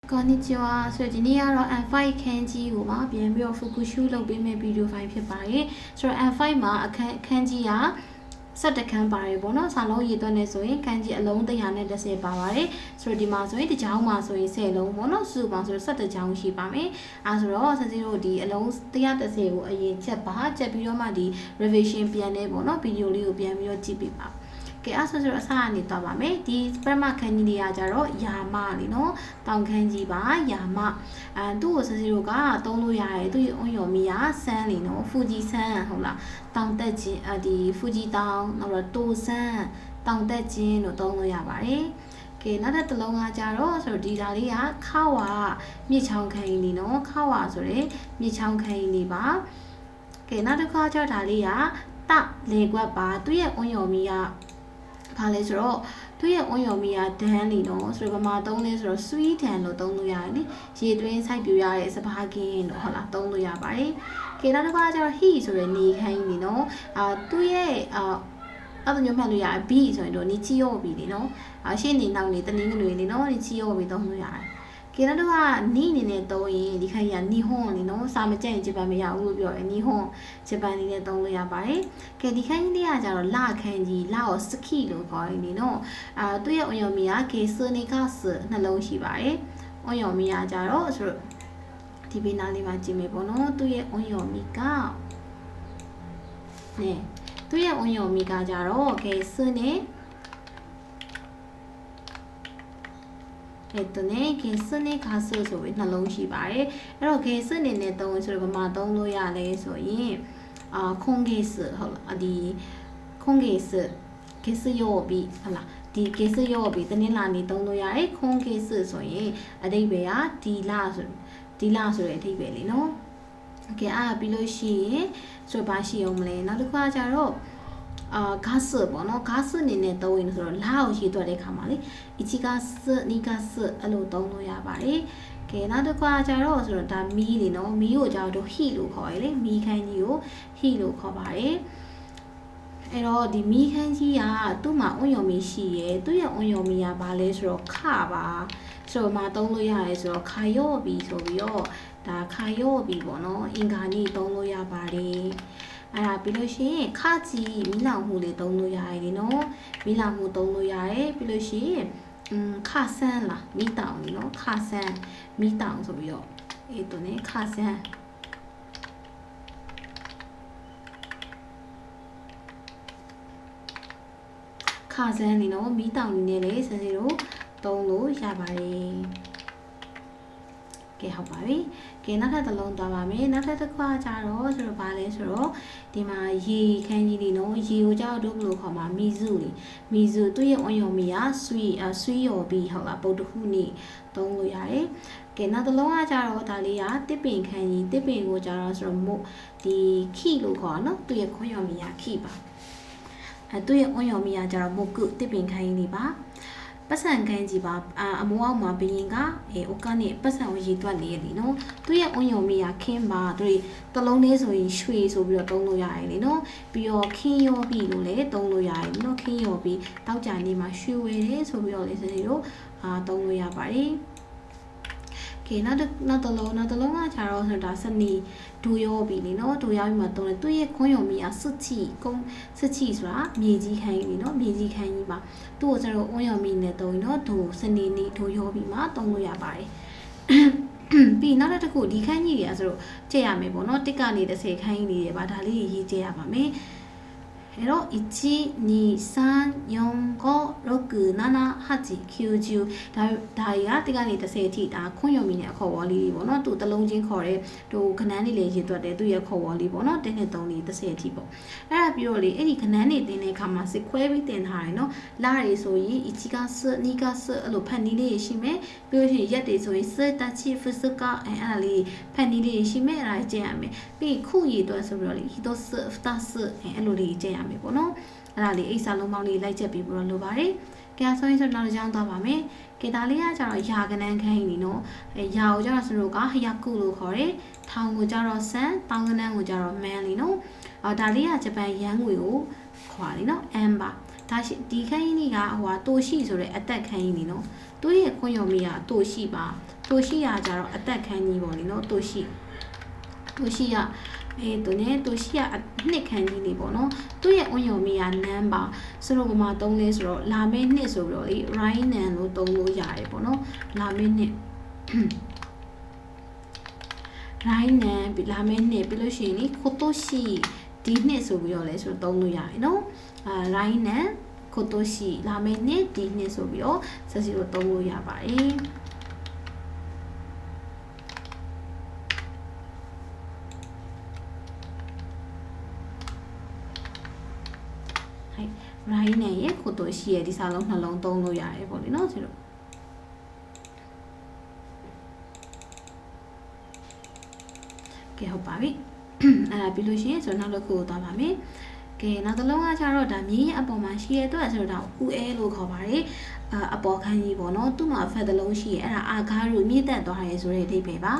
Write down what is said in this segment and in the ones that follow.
こんにちは。ဆိုတော့ဒီနေ့ကတော့ N5 ခန်းကြီးကိုပါပြန်ပြီးတော့ Fukushu လုပ်ပေးမယ့် video file ဖြစ်ပါတယ်။ဆိုတော့ N5 မှာအခန်းကြီးက17ခန်းပါတယ်ပေါ့နော်။စာလုံးရေးသွင်းနေဆိုရင်ခန်းကြီးအလုံး110ပါပါတယ်။ဆိုတော့ဒီမှာဆိုရင်တစ်ချောင်းမှာဆိုရင်10လုံးပေါ့နော်။စုပေါင်းဆိုတော့17ချောင်းရှိပါမယ်။အဲဆိုတော့စစီတို့ဒီအလုံး110ကိုအရင်ချက်ပါချက်ပြီးတော့မှဒီ revision ပြန်နေပေါ့နော်။ဗီဒီယိုလေးကိုပြန်ပြီးတော့ကြည့်ပေးပါ။ကဲအဲ့ဆိုတော့အစားအနေသွားပါမယ်ဒီပရမခန်းကြီးတွေကကြတော့ယာမလीနော်တောင်ခန်းကြီးပါယာမသူ့ကိုစစီတို့ကသုံးလို့ရတယ်သူ့ရဲ့အုံရော်မီကဆန်းလीနော်ဖူဂျီဆန်းဟုတ်လားတောင်တက်ချင်းဒီဖူဂျီတောင်နောက်တော့တိုဆန်းတောင်တက်ချင်းလို့သုံးလို့ရပါတယ်ကဲနောက်တစ်လုံးကကြတော့ဆိုတော့ဒီဓာလေးကခါဝါမြစ်ချောင်းခန်းကြီးလीနော်ခါဝါဆိုရဲမြစ်ချောင်းခန်းကြီးပါကဲနောက်တစ်ခါကျတော့ဓာလေးကတလေကွက်ပါသူ့ရဲ့အုံရော်မီကဘာလဲဆိုတော့သူ့ရဲ့အုံရော်မီကဒန်းလီနော်ဆိုတော့ဗမာသုံးလဲဆိုတော့ sweet ဒန်းလို့သုံးလို့ရတယ်နိရေတွင်းစိုက်ပြူရတဲ့စပါးကင်းလို့ဟုတ်လားသုံးလို့ရပါတယ်။ကေနောက်တစ်ခါကျတော့ he ဆိုတဲ့နေခိုင်းလီနော်သူ့ရဲ့အဲ့လိုမျိုးမှတ်လို့ရတယ် b ဆိုရင်တော့နီချီယောဘီလီနော်ရှင်းနေနောက်နေတနင်္ဂနွေလီနော်နီချီယောဘီသုံးလို့ရတယ်။ကေနောက်တစ်ခါနီအနေနဲ့သုံးရင်ဒီခိုင်းကနီဟွန်လီနော်စာမကြက်ရင်ဂျပန်မရဘူးလို့ပြောတယ်နီဟွန်ဂျပန်လေးနဲ့သုံးလို့ရပါတယ်။ကဲဒီခိုင်းလေးကကြတော့လခန်းကြီးလကိုစကီလို့ခေါ်နေနော်သူ့ရဲ့အုံရော်မီကကေစနီကစနှလုံးရှိပါတယ်။အုံရော်မီကကြတော့ဆိုတော့ဒီဘေးနားလေးမှာကြည့်မယ်ပေါ့နော်သူ့ရဲ့အုံရော်မီကနဲ့သူ့ရဲ့အုံရော်မီကကြတော့ကေစနေကေစနေကဆူဆိုပြီးနှလုံးရှိပါတယ်အဲ့တော့ကေစနေနဲ့သုံးဆိုတော့ဗမာသုံးလို့ရလဲဆိုရင်ခုံကေစဟုတ်လားဒီခုံကေစကေစယောဘီဟုတ်လားဒီကေစယောဘီတနင်္လာနေ့သုံးလို့ရတယ်ခုံကေစဆိုရင်အဓိပ္ပာယ်ကဒီလဆိုတဲ့အဓိပ္ပာယ်လေးနော်โอเคပြီးလို့ရှိရင်ဆိုတော့ဘာရှိအောင်မလဲနောက်တစ်ခါကျတော့ဂါစပေါ့နော်ဂါစအနေနဲ့သုံးရင်ဆိုတော့လာကိုရေးသွားတဲ့ခါမှာလေအချီဂါစနီဂါစအဲ့လိုသုံးလို့ရပါတယ်ကဲနောက်တစ်ခါကျတော့ဆိုတော့ဒါမီးလေနော်မီးကိုကျတော့ဟီလို့ခေါ်ရလေမီးခန်းကြီးကိုဟီလို့ခေါ်ပါတယ်အဲ့တော့ဒီမီးခန်းကြီးကသူ့မှာအုံရော်မီရှိရဲသူ့ရဲ့အုံရော်မီကဘာလဲဆိုတော့ခပါဆိုတော့မှသုံးလို့ရတယ်ဆိုတော့ခါရော့ဘီဆိုပြီးတော့ဒါခါရော့ဘီပေါ့နော်အင်္ဂါနေ့သုံးလို့ရပါတယ်အဲ့ဒါပြီးလို့ရှိရင်ခကြီးမီးလောင်မှုလေးသုံးလို့ရတယ်လေနော်မီးလောင်မှုသုံးလို့ရတယ်ပြီးလို့ရှိရင်ခဆန်းလားမီးတောင်လေနော်ခဆန်းမီးတောင်ဆိုပြီးတော့တူနေခဆန်းခဆန်းလေနော်မီးတောင်နေလေစစီတို့သုံးလို့ရပါတယ်ကဲဟုတ်ပါပြီကဲနောက်ထပ်တစ်လုံးသွားပါမယ်နောက်ထပ်တစ်ခါကျတော့ဆိုတော့ဗာလဲဆိုတော့ဒီမှာရေခန်းကြီးလေးနော်ရေကိုကြောက်တို့ဘယ်လိုခေါ်မှာမီစုလေမီစုသူ့ရဲ့အွန်ယော်မီကဆွီယော်ဘီဟုတ်လားပုတ်တခုနေသုံးလို့ရတယ်ကဲနောက်တစ်လုံးကကျတော့ဒါလေးကတစ်ပင်ခန်းကြီးတစ်ပင်ကိုကျတော့ဆိုတော့မို့ဒီခိလို့ခေါ်နော်သူ့ရဲ့ခွန်ယော်မီကခိပါသူ့ရဲ့အွန်ယော်မီကကျတော့မို့ကုတစ်ပင်ခန်းကြီးလေးပါပတ်စံခန်းကြီးပါအမိုးအောက်မှာဘရင်ကအိုကနေပတ်စံကိုရေးတွက်နေရလीနော်သူ့ရဲ့အုံယုံမီကခင်းပါသူတလုံးလေးဆိုရင်ရွှေဆိုပြီးတော့သုံးလို့ရတယ်လीနော်ပြီးတော့ခင်းရောပြီလို့လည်းသုံးလို့ရတယ်လीနော်ခင်းရောပြီတောက်ကြနေမှာရွှေဝယ်တယ်ဆိုပြီးတော့လေစနေတို့သုံးလို့ရပါတယ်ကဲနောက်တစ်လုံးကခြားတော့ဆိုတာစနီဒူရောပြီလीနော်ဒူရောပြီးမှသုံးတယ်သူ့ရဲ့ခွန်ယုံမီကစစ်ချီဆိုတာမြေကြီးခိုင်းလीနော်မြေကြီးခိုင်းကြီးပါသူ့ကိုကျတော့အွန်ယုံမီနဲ့သုံးရင်တော့ဒူစနီနီဒူရောပြီးမှသုံးလို့ရပါတယ်ပြီးနောက်တစ်ခုဒီခိုင်းကြီးတွေကဆိုတော့ကြည့်ရမယ်ပေါ့နော်တစ်ကနေ30ခိုင်းကြီးတွေပါဒါလေးရေးကြည့်ရပါမယ်အဲ့တော့1 2 3 4 5 6 7 8 9 10ဒါရီကတစ်ကနေ30အထိဒါခွင့်ရုံမီနဲ့အခေါ်ဝေါ်လေးပေါ့နော်သူတလုံးချင်းခေါ်တဲ့သူခဏန်းလေးလေးရေးသွတ်တယ်သူရဲ့ခေါ်ဝေါ်လေးပေါ့နော်1နဲ့3လေး30အထိပေါ့အဲ့ဒါပြီးတော့လေအဲ့ဒီခဏန်းနေတင်တဲ့အခါမှာစစ်ခွဲပြီးတင်ထားတယ်နော်လာရီဆိုရင်1ကစ2ကစအဲ့လိုဖတ်နီးလေးရှိမယ်ပြီးလို့ရှိရင်ရက်တွေဆိုရင်စတချီဖစကအဲ့ဒါလေးဖတ်နီးလေးရှိမယ်အဲ့ဒါကျင့်ရမယ်ပြီးခုရေးသွတ်ဆိုပြီးတော့လေဟီတိုစဖတာစအဲ့လိုလေးကျင့်ရမယ်ပေါ့နော်အဲ့ဒါလေးအိစာလုံးပေါင်းလေးလိုက်ချက်ပြီးတော့လိုပါတယ်ကဲဆိုရင်ဆိုနောက်တစ်ကြောင်းသွားပါမယ်ကဲဒါလေးကကျတော့ယာကနန်းခန်းကြီးနော်ယာကိုကျတော့စတို့ကဟယာကုလို့ခေါ်တယ်ထောင်ကိုကျတော့ဆန်တောင်းကနန်းကိုကျတော့မန်လीနော်ဒါလေးကဂျပန်ယန်းငွေကိုခေါ်လीနော်အမ်ပါဒါရှိဒီခန်းကြီးကတိုရှိဆိုတဲ့အသက်ခန်းကြီးလीနော်သူ့ရဲ့ခွင့်ရုံမီကတိုရှိပါ တိုရှိရကြတော့အသက်ခန်းကြီးပေါ့လေနော်တိုရှိရသူနဲ့တိုရှိရနှစ်ခန်းကြီးနေပေါ့နော်သူ့ရဲ့အွန်ယော်မီကနန်းပါဆိုတော့ဘာမှသုံးလဲဆိုတော့လာမေးနှစ်ဆိုပြီးတော့လေ right nan လို့သုံးလို့ရတယ်ပေါ့နော်လာမေးနှစ်right nan လာမေးနှစ်ပြီးလို့ရှိရင်လေခိုတိုရှိဒီနှစ်ဆိုပြီးတော့လဲဆိုတော့သုံးလို့ရတယ်နော်right nan ခိုတိုရှိလာမေးနှစ်ဒီနှစ်ဆိုပြီးတော့ဆက်စီတော့သုံးလို့ရပါတယ်right nan ရဲ့ခိုတိုရှိရဲ့ဒီစာလုံးနှလုံးသုံးလို့ရတယ်ပေါ့လေနော်ဆိုတော့ကဲဟုတ်ပါပြီအဲ့ဒါပြီးလို့ရှိရင်ဆိုတော့နောက်တစ်ခုကိုသွားပါမယ်ကဲနောက်တစ်လုံးကကျတော့ဒါမြေရဲ့အပေါ်မှာရှိရဲ့အတွက်ဆိုတော့ဒါဥအဲလို့ခေါ်ပါတယ်အပေါ်ခန်းကြီးပေါ့နော်သူ့မှာဖက်တစ်လုံးရှိရဲ့အဲ့ဒါအာဂါရုမြင့်တက်သွားရဲဆိုတဲ့အဓိပ္ပာယ်ပါ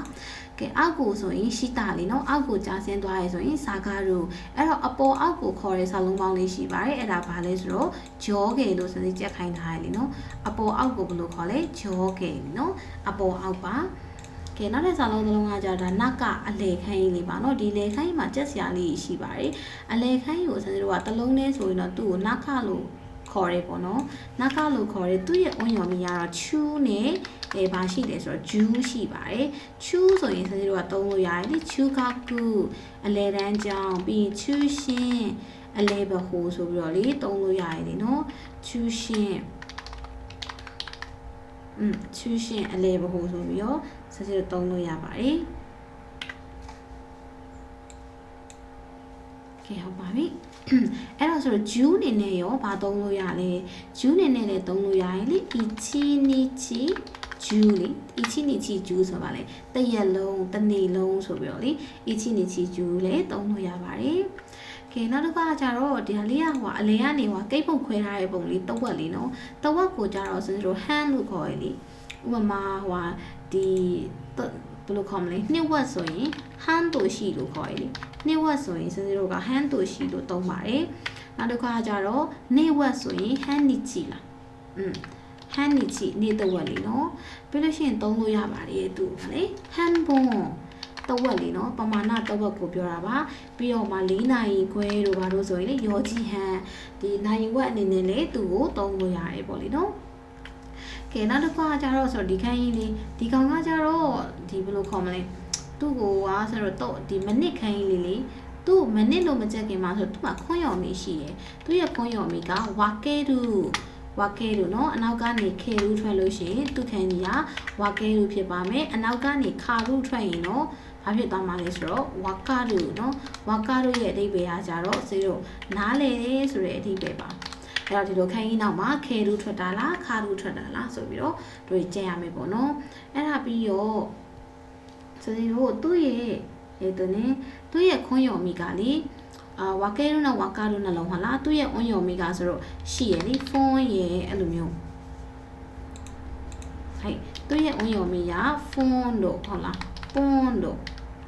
ကဲအောက်ကိုဆိုရင်ရှိတာလေးနော်အောက်ကိုကြာဆင်းသွားရဲဆိုရင်စာဂါရုအဲ့တော့အပေါ်အောက်ကိုခေါ်တဲ့စာလုံးပေါင်းလေးရှိပါတယ်အဲ့ဒါဘာလဲဆိုတော့ဂျောကေလို့ဆိုရင်ကြက်ခိုင်းထားရလေနော်အပေါ်အောက်ကိုဘယ်လိုခေါ်လဲဂျောကေနော်အပေါ်အောက်ပါကဲနောက်တဲ့စာလုံးတစ်လုံးကကြာဒါနကအလေခိုင်းလေးပါเนาะဒီလေခိုင်းမှာကြက်စရာလေးရှိပါတယ်အလေခိုင်းကိုစစတို့ကတစ်လုံးနဲ့ဆိုရင်တော့သူ့ကိုနကလို့ခေါ်ရဲပေါ့နော်နကလို့ခေါ်ရဲသူ့ရဲ့အွန်ယော်မီကတော့ချူးနဲ့ဘာရှိလဲဆိုတော့ဂျူးရှိပါတယ်ချူးဆိုရင်စစတို့ကသုံးလို့ရတယ်လေချူးကကူအလေတန်းကြောင်းပြီးချူးရှင်အလေဘဟိုဆိုပြီးတော့လေသုံးလို့ရတယ်လေเนาะချူးရှင်ချူးရှင်အလေဘဟိုဆိုပြီးတော့ဆက်စစ်သုံးလို့ရပါတယ်ကဲဟုတ်ပါပြီအဲ့တော့ဆိုတော့ဂျူးအနေနဲ့ရောဘာသုံးလို့ရလဲဂျူးအနေနဲ့လည်းသုံးလို့ရရင်လေအီချီနီချီဂျူးလေအီချီနီချီဂျူးဆိုပါလေတရက်လုံးတစ်နေ့လုံးဆိုပြီးတော့လေအီချီနီချီဂျူးလည်းသုံးလို့ရပါတယ်ကဲနောက်တစ်ခါကျတော့ဒီလေးကဟိုအလဲကနေဟိုကိတ်ပုတ်ခွဲထားတဲ့ပုံလေးတဝက်လေးနော်တဝက်ကိုကျတော့ဆိုတော့ဟန်လို့ခေါ်ရလေဥပမာဟိုဒီဘယ်လိုခေါ်မလဲနှစ်ဝက်ဆိုရင်ဟန်တိုရှိလို့ခေါ်ရလေနှစ်ဝက်ဆိုရင်စစတို့ကဟန်တိုရှိလို့သုံးပါတယ်နောက်တစ်ခါကျတော့နေဝက်ဆိုရင်ဟန်နီချီလားဟန်နီချီနေတဝက်လေးနော်ပြီးလို့ရှိရင်သုံးလို့ရပါတယ်သူကလေဟန်ဘွန်တဝက်လေးနော်ပမာဏတဝက်ကိုပြောတာပါပြီးတော့မှ4နိုင်ခွဲတို့ဘာလို့ဆိုရင်လေရောကြီးဟန်ဒီနိုင်ဝက်အနေနဲ့လေသူ့ကိုသုံးလို့ရတယ်ပေါ့လေနော်ကဲနောက်တစ်ခါကျတော့ဆိုတော့ဒီခန်းကြီးလေးဒီကောင်ကကျတော့ဒီဘယ်လိုခေါ်မလဲသူ့ကိုဆိုတော့ဒီမနစ်ခန်းကြီးလေးလေသူ့မနစ်လို့မကြက်ခင်မှာဆိုသူ့မှာခွန်းရော်မီရှိတယ်သူ့ရဲ့ခွန်းရော်မီကဝါကဲရူเนาะအနောက်ကနေခေရူထွက်လို့ရှိရင်သူ့ခန်းကြီးကဝါကဲရူဖြစ်ပါမယ်အနောက်ကနေခါရူထွက်ရင်တော့ဘာဖြစ်သွားမှာလဲဆိုတော့ဝါကာရူเนาะဝါကာရူရဲ့အဓိပ္ပာယ်ကကြတော့စေတော့နားလေတယ်ဆိုတဲ့အဓိပ္ပာယ်ပါအဲ့တော့ဒီလိုခန်းကြီးနောက်မှာခေရူထွက်တာလားခါရူထွက်တာလားဆိုပြီးတော့တို့ကြည့်ရမယ်ပေါ့နော်အဲ့ဒါပြီးတော့ဆိုတော့သူ့ရဲ့သူ့ရဲ့ခွန်းယော်မီကလေဝါကဲရူနဲ့ဝါကာရူနှလုံးဟာလားသူ့ရဲ့အွန်ယော်မီကဆိုတော့ရှိရလေဖုန်းရဲ့အဲ့လိုမျိုးဟဲ့သူ့ရဲ့အွန်ယော်မီကဖုန်းလို့ဟုတ်လားပွန်းလို့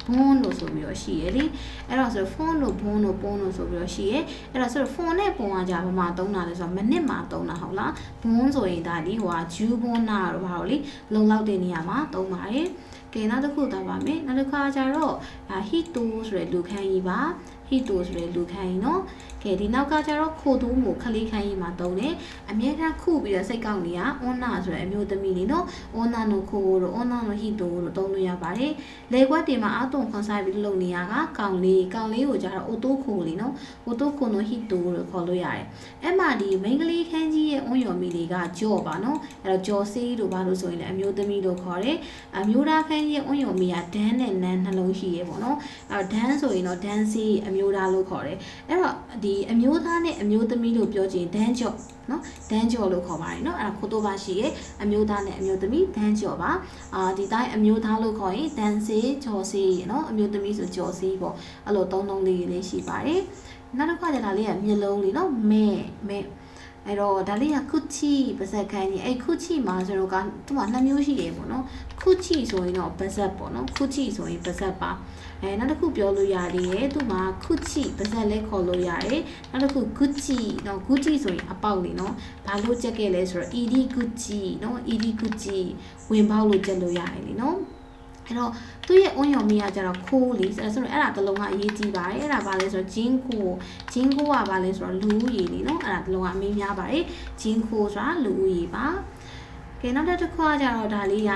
ဘွန်းလို့ဆိုပြီးတော့ရှိရလေအဲ့တော့ဆိုဖုန်းလို့ဘွန်းလို့ပွန်းလို့ဆိုပြီးတော့ရှိရအဲ့တော့ဆိုဖုန်းနဲ့ပွန်းကကြဘာမှသုံးတာလဲဆိုတော့မိနစ်မှသုံးတာဟုတ်လားဘွန်းဆိုရင်ဒါဒီဟိုဂျူးဘွန်းနာတော့ဘာလို့လေလုံလောက်တဲ့နေရာမှာသုံးပါတယ်ကဲနောက်တစ်ခုသွားပါမယ်နောက်တစ်ခါကျတော့ဟီတိုဆိုတဲ့လူခန်းကြီးပါဟီတိုဆိုတဲ့လူခန်းကြီးနော်ကဲဒီနောက်ကကျတော့ခိုတူးမို့ခလေးခန်းကြီးမှာသုံးတယ်အမြဲတမ်းခုပြီးတော့စိတ်ကောက်နေရအွန်နာဆိုတဲ့အမျိုးသမီးလေးနော်အွန်နာနိုခိုတို့အွန်နာနိုဟီတိုတို့သုံးလို့ရပါတယ်လေကွက်တွေမှာအတုံခွန်ဆိုင်ပြီးလုပ်နေရကကောင်လေးကိုကျတော့အိုတိုခိုလေးနော်အိုတိုခိုနိုဟီတိုလို့ခေါ်လို့ရတယ်အဲ့မှာဒီမိန်းကလေးခန်းကြီးရဲ့အွန်ယော်မီတွေကကြော့ပါနော်အဲ့တော့ကြော်စေးတို့ဘာလို့ဆိုရင်လည်းအမျိုးသမီးလို့ခေါ်တယ်အမျိုးသားခန်းကြီးရဲ့အွန်ယော်မီကဒန်းနဲ့နန်းနှလုံးရှိရဲပေါ့နော်အဲ့တော့ဒန်းဆိုရင်တော့ဒန်းစေးအမျိုးသားလို့ခေါ်တယ်အဲ့တော့ဒီအမျိုးသားနဲ့အမျိုးသမီးလို့ပြောချင်ဒန်းကြော့နော်ဒန်းကြော်လို့ခေါ်ပါတယ်နော်အဲ့ဒါခိုတိုဘာရှိရဲ့အမျိုးသားနဲ့အမျိုးသမီးဒန်းကြော်ပါဒီတိုင်းအမျိုးသားလို့ခေါ်ရင်ဒန်းစေးကြော်စေးနော်အမျိုးသမီးဆိုကြော်စေးပေါ့အဲ့လိုသုံးလေးလေးရှိပါတယ်နောက်တစ်ခါကျတော့လေးကမျက်လုံးလေးနော်မဲ အဲ့တော့ဒါလေးကခုချီပါဇက်ခန်းကြီးအဲ့ခုချီမှာဆိုတော့ကသူက2မျိုးရှိတယ်ပေါ့နော်ခုချီဆိုရင်တော့ပါဇက်ပေါ့နော်ခုချီဆိုရင်ပါဇက်ပါနောက်တစ်ခုပြောလို့ရတယ်သူမှာခုချီပါဇက်လဲခေါ်လို့ရတယ်နောက်တစ်ခုဂူချီနော်ဂူချီဆိုရင်အပေါက်လေနော်ဘာလို့ချက်ခဲ့လဲဆိုတော့ ED ဂူချီနော် ED ဂူချီဝင်ပေါက်လို့ချက်လို့ရတယ်လေနော်အဲ့တော့သူ့ရဲ့အွန်ရော်မီကကျတော့ခိုးလေဆိုတော့အဲ့ဒါတစ်လုံးကအရေးကြီးပါတယ်အဲ့ဒါဘာလဲဆိုတော့ဂျင်းခိုးကဘာလဲဆိုတော့လူဦးရေလေနော်အဲ့ဒါတစ်လုံးကအမေးများပါတယ်ဂျင်းခိုးဆိုတာလူဦးရေပါကဲနောက်တစ်ခါကျတော့ဒါလေးက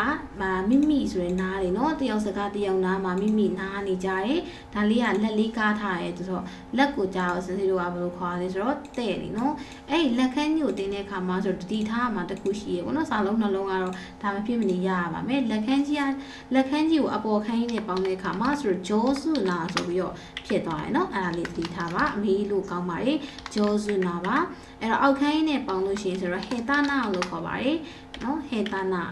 မိမိဆိုရင်နားလေနော်တယောက်စကားတယောက်နားမှာမိမိနားနေကြတယ်ဒါလေးကလက်လေးကားထားရဲဆိုတော့လက်ကိုကြာတော့စစီတို့ကဘယ်လိုခေါ်လဲဆိုတော့တဲ့လေနော်အဲ့လက်ခန်းကြီးကိုတင်းတဲ့အခါမှာဆိုတတိထားမှာတစ်ခုရှိရေပေါ့နော်စာလုံးနှလုံးကတော့ဒါမဖြစ်မနေရပါမယ်လက်ခန်းကြီးကိုအပေါ်ခန်းကြီးနဲ့ပေါင်းတဲ့အခါမှာဆိုတော့ဂျောစုနာဆိုပြီးတော့ဖြစ်သွားတယ်နော်အဲ့ဒါလေးတတိထားပါအမေလို့ကောင်းပါတယ်ဂျောစုနာပါအဲ့တော့အောက်ခန်းကြီးနဲ့ပေါင်းလို့ရှိရင်ဆိုတော့ဟေတာနာလို့ခေါ်ပါတယ်နော်ဟေတာနာ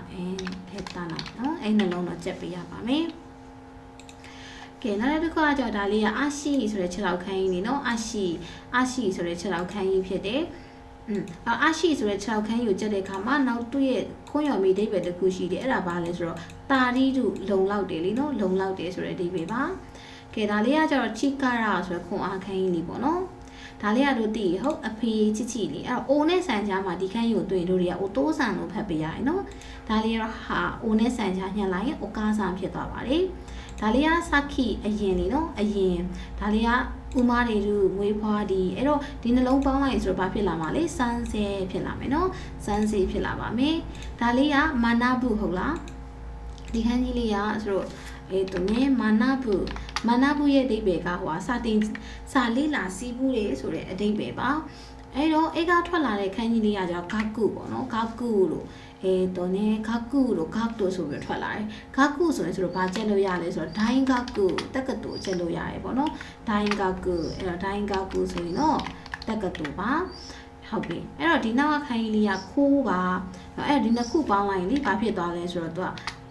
နော်အဲ့နှလုံးတော့ချက်ပေးရပါမယ်ကဲနောက်တစ်ခါကျတော့ဒါလေးကအာရှိဆိုတဲ့ခြေထောက်ခန်းကြီးနေနော်အာရှိဆိုတဲ့ခြေထောက်ခန်းကြီးဖြစ်တယ်အာရှိဆိုတဲ့ခြေထောက်ခန်းကြီးကိုချက်တဲ့အခါမှာနောက်သူ့ရဲ့ခွန်းရော်မီဒိဗ္ဗေတစ်ခုရှိတယ်အဲ့ဒါဘာလဲဆိုတော့တာရီတုလုံလောက်တယ်လीနော်လုံလောက်တယ်ဆိုတဲ့ဒိဗ္ဗေပါကဲဒါလေးကကျတော့ချိကာရာဆိုတဲ့ခွန်အားခန်းကြီးနေပေါ့နော်ဒါလေးကတော့တည်ဟုတ်အဖေချစ်လေးအဲ့တော့အိုနဲ့ဆန်ချာမှာဒီခန်းကြီးကိုတွေ့လို့တွေကအိုတိုးဆန်လို့ဖတ်ပေးရတယ်နော်ဒါလေးကတော့ဟာအိုနဲ့ဆန်ချာညှက်လိုက်ရင်အိုကားဆန်ဖြစ်သွားပါတယ်ဒါလေးကစခိအရင်လေးနော်အရင်ဒါလေးကဥမာတွေလူမွေးဖွားဒီအဲ့တော့ဒီနှလုံးပေါင်းလိုက်ဆိုတော့ဘာဖြစ်လာမှာလဲစန်းစဲဖြစ်လာမယ်နော်စန်းစဲဖြစ်လာပါမယ်ဒါလေးကမာနဘူးဟုတ်လားဒီခန်းကြီးလေးကဆိုတော့သူနဲ့မာနဘူးရဲ့အဓိပ္ပာယ်ကဟိုစာလေးလာစီးဘူးလေဆိုတဲ့အဓိပ္ပာယ်ပါအဲ့တော့အိတ်ကထွက်လာတဲ့ခန်းကြီးလေးကကျတော့ဂါကုပေါ့နော်ဂါကုလို့သူနဲ့ဂါကုလို့ဂါတိုဆိုပြီးထွက်လာတယ်ဂါကုဆိုရင်ဆိုတော့ဘာချက်လို့ရလဲဆိုတော့ဒိုင်းဂါကုတက္ကသိုလ်ချက်လို့ရတယ်ပေါ့နော်ဒိုင်းဂါကုအဲ့တော့ဒိုင်းဂါကုဆိုရင်တော့တက္ကသိုလ်ပါဟုတ်ပြီအဲ့တော့ဒီနောက်ကခန်းကြီးလေးကခိုးပါအဲ့ဒီနှစ်ခုပေါင်းလိုက်ရင်လေဘာဖြစ်သွားလဲဆိုတော့သူ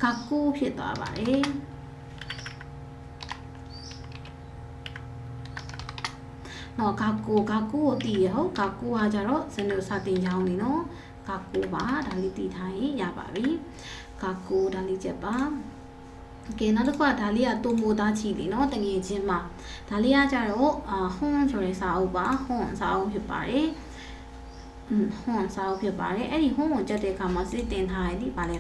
ကဂါကုဖြစ်သွားပါတယ်နော်ဂါကုကိုတည်ရဟုတ်ဂါကုကကြတော့စနေစာတင်ချောင်းနေနော်ဂါကုပါဒါလေးတည်ထားရင်ရပါပြီဂါကုဒါလေးချက်ပါကဲနောက်တစ်ခုကဒါလေးကတိုမိုသားချီလေးနော်တငယ်ချင်းမှာဒါလေးကကြတော့ဟွန်းဆိုတဲ့စာအုပ်ပါဟွန်းစာအုပ်ဖြစ်ပါတယ်ဟွန်းစာအုပ်ဖြစ်ပါတယ်အဲ့ဒီဟွန်းကိုကြက်တဲ့အခါမှာစစ်တင်ထားရည်ပါလေ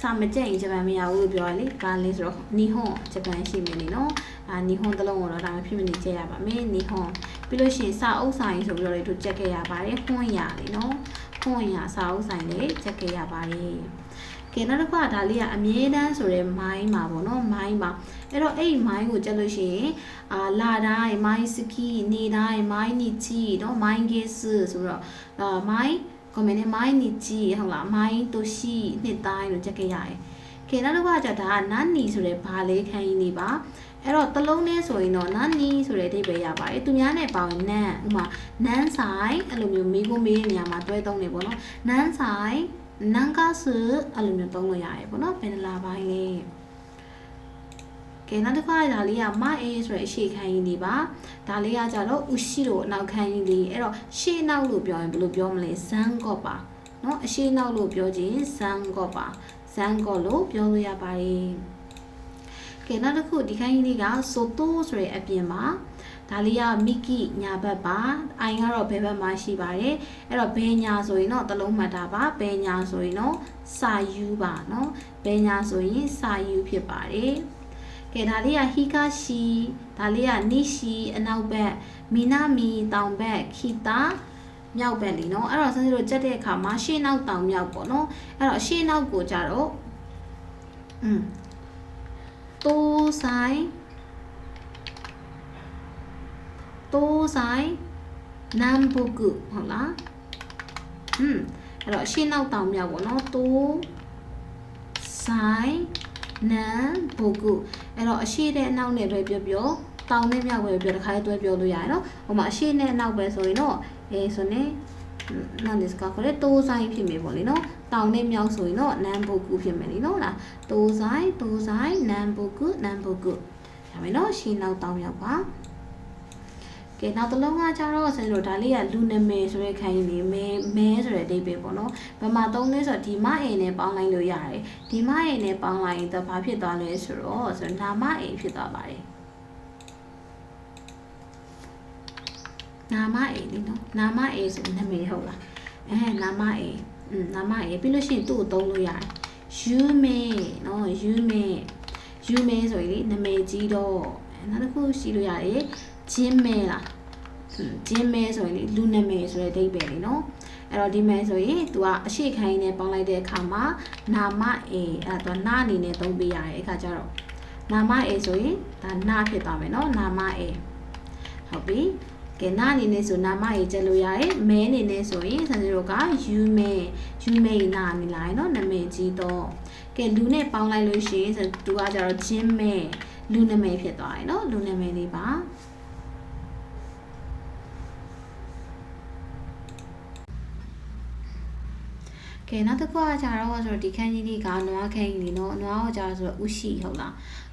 စာမကြက်ရင်ဂျပန်မရဘူးလို့ပြောရလေကားလေးဆိုတော့နီဟွန်ဂျပန်ရှိမယ်လေနော်နီဟွန်တစ်လုံးကိုတော့ဒါမှဖြစ်မနေကြရပါမယ်နီဟွန်ပြီးလို့ရှိရင်စာအုပ်ဆိုင်ဆိုပြီးတော့လေတို့ကြက်ခဲ့ရပါတယ်ဟွန်းရလေနော်ဟွန်းရစာအုပ်ဆိုင်လေးကြက်ခဲ့ရပါတယ်ကဲနောက်တစ်ခါဒါလေးကအမြဲတမ်းဆိုတဲ့မိုင်းပါပေါ့နော်မိုင်းပါအဲ့တော့အဲ့ဒီမိုင်းကိုကြက်လို့ရှိရင်လာတိုင်းမိုင်းစကီနေတိုင်းမိုင်းနီချီနော်မိုင်းဂေးစ်ဆိုတော့မိုင်းကမင်းနဲ့မိုင်းနီချီဟုတ်လားမိုင်းတိုရှိနှစ်တိုင်းလို့ကြက်ခဲ့ရတယ်ကဲနောက်တစ်ခါကျဒါကနန်းနီဆိုတဲ့ဘာလေးခန်းကြီးနေပါအဲ့တော့တလုံးနဲ့ဆိုရင်တော့နန်းနီဆိုတဲ့အဓိပ္ပာယ်ရပါတယ်သူများနဲ့ပေါင်းနန်းဥမာနန်းဆိုင်အဲ့လိုမျိုးမိဖို့မေးတဲ့နေရာမှာတွဲသုံးနေပေါ့နော်နန်းဆိုင်နန်းကားစုအဲ့လိုမျိုးသုံးလို့ရတယ်ပေါ့နော်ဘယ်နှလားပိုင်းလဲကဲနောက်တစ်ခါဒါလေးကမအေးဆိုတဲ့အရှိခန်းကြီးနေပါဒါလေးကကြတော့ဥရှိတို့အနောက်ခန်းကြီးလေးအဲ့တော့ရှေ့နောက်လို့ပြောရင်ဘယ်လိုပြောမလဲဇန်ကော့ပါနော်အရှိနောက်လို့ပြောခြင်းဇန်ကော့ပါဇန်ကော့လို့ပြောလို့ရပါတယ်ကဲနောက်တစ်ခုဒီခန်းကြီးလေးကဆိုတိုးဆိုတဲ့အပြင်မှာဒါလေးကမိကိညာဘက်ပါအိုင်ကတော့ဘယ်ဘက်မှာရှိပါတယ်အဲ့တော့ဘယ်ညာဆိုရင်တော့တလုံးမှတ်တာပါဘယ်ညာဆိုရင်တော့စာယူပါနော်ဘယ်ညာဆိုရင်စာယူဖြစ်ပါတယ်ကဲဒါလေးကဟီကာရှိဒါလေးကနိရှိအနောက်ဘက်မီနာမီတောင်ဘက်ခီတာမြောက်ဘက်လीနော်အဲ့တော့ဆန်းစီတို့ကြက်တဲ့အခါမှာရှေ့နောက်တောင်မြောက်ပေါ့နော်အဲ့တော့ရှေ့နောက်ကိုကြတော့တိုးဆိုင်နမ်ဘူကုဟုတ်လားအဲ့တော့ရှေ့နောက်တောင်မြောက်ပေါ့နော်တိုးဆိုင်နမ်ဘူကုအဲ့တော့အရှိတဲ့အနောက်နဲ့ပဲပြောတောင်နဲ့မြောက်ပဲပြောတခါလေးတွဲပြောလို့ရတယ်နော်ဟိုမှာအရှိနဲ့အနောက်ပဲဆိုရင်တော့ဆိုနေなんですかこれ東西ဖြစ်မယ်ပေါ့လေနော်တောင်နဲ့မြောက်ဆိုရင်တော့နမ်ဘူကုဖြစ်မယ်လေနော်လား東西နမ်ဘူကုရမယ်နော်ရှင်းနောက်တောင်မြောက်ပါက ကဲနောက်တစ်လုံးကကြတော့ဆရာတို့ဒါလေးကလူနာမည်ဆိုတဲ့ခိုင်းနေမဲဆိုတဲ့အဓိပ္ပာယ်ပေါ့နော်ဘယ်မှာသုံးလဲဆိုတော့ဒီမအိမ်နဲ့ပေါင်းလိုက်လို့ရတယ်ဒီမအိမ်နဲ့ပေါင်းလိုက်ရင်တော့ဘာဖြစ်သွားလဲဆိုတော့နာမအိမ်ဖြစ်သွားပါတယ်နာမအိမ်လीနော်နာမအိမ်ဆိုနာမည်ဟုတ်လားနာမအိမ်နာမအိမ်ပြီးလို့ရှိရင်သူ့ကိုသုံးလို့ရတယ်ယူမဲနော်ယူမဲဆိုရင်နာမည်ကြီးတော့နောက်တစ်ခုရှိလို့ရတယ်ဂျင်းမဲလားဂျင်းမဲဆိုရင်လူနာမည်ဆိုတဲ့အဓိပ္ပာယ်လीနော်အဲ့တော့ဒီမဲဆိုရင် तू ကအရှိခိုင်းနဲ့ပေါင်းလိုက်တဲ့အခါမှာနာမအိမ်အဲ့တော့နာအနေနဲ့သုံးပေးရတယ်အခါကျတော့နာမအိမ်ဆိုရင်ဒါနာဖြစ်သွားမယ်နော်နာမအိမ်ဟုတ်ပြီကဲနာအနေနဲ့ဆိုနာမအိမ်ကျလို့ရတယ်မဲအနေနဲ့ဆိုရင်ဆန်စီတို့ကယူမဲနာနေလိုက်နော်နာမည်ကြီးတော့ကဲလူနဲ့ပေါင်းလိုက်လို့ရှိရင် तू ကကျတော့ဂျင်းမဲလူနာမည်ဖြစ်သွားတယ်နော်လူနာမည်လေးပါကဲနောက်တစ်ခုကကြတော့ဆိုတော့ဒီခန်းကြီးလေးကနွားခန်းကြီးနော်နွားကိုကြတော့ဆိုတော့ဥရှိဟုတ်လား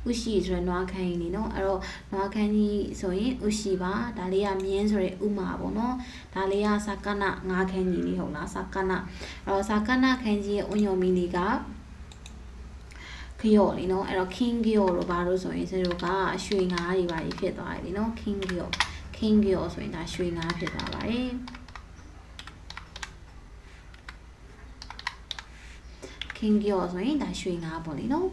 ဥရှိဆိုတော့နွားခန်းကြီးနော်အဲ့တော့နွားခန်းကြီးဆိုရင်ဥရှိပါဒါလေးကမြင်းဆိုတဲ့ဥမာပေါ့နော်ဒါလေးကစကနငါးခန်းကြီးလေးဟုတ်လားစကနအဲ့တော့စကနခန်းကြီးရဲ့ဥညုံမီလေးကခရော့လीနော်အဲ့တော့ king ခရော့လို့ဘာလို့ဆိုရင်တို့ကရွှေငါးတွေပါဖြစ်သွားတယ်လीနော် king ခရော့ဆိုရင်ဒါရွှေငါးဖြစ်သွားပါတယ်king ကျော်ဆိုရင်ဒါရွှေငါးပေါ့လीနော်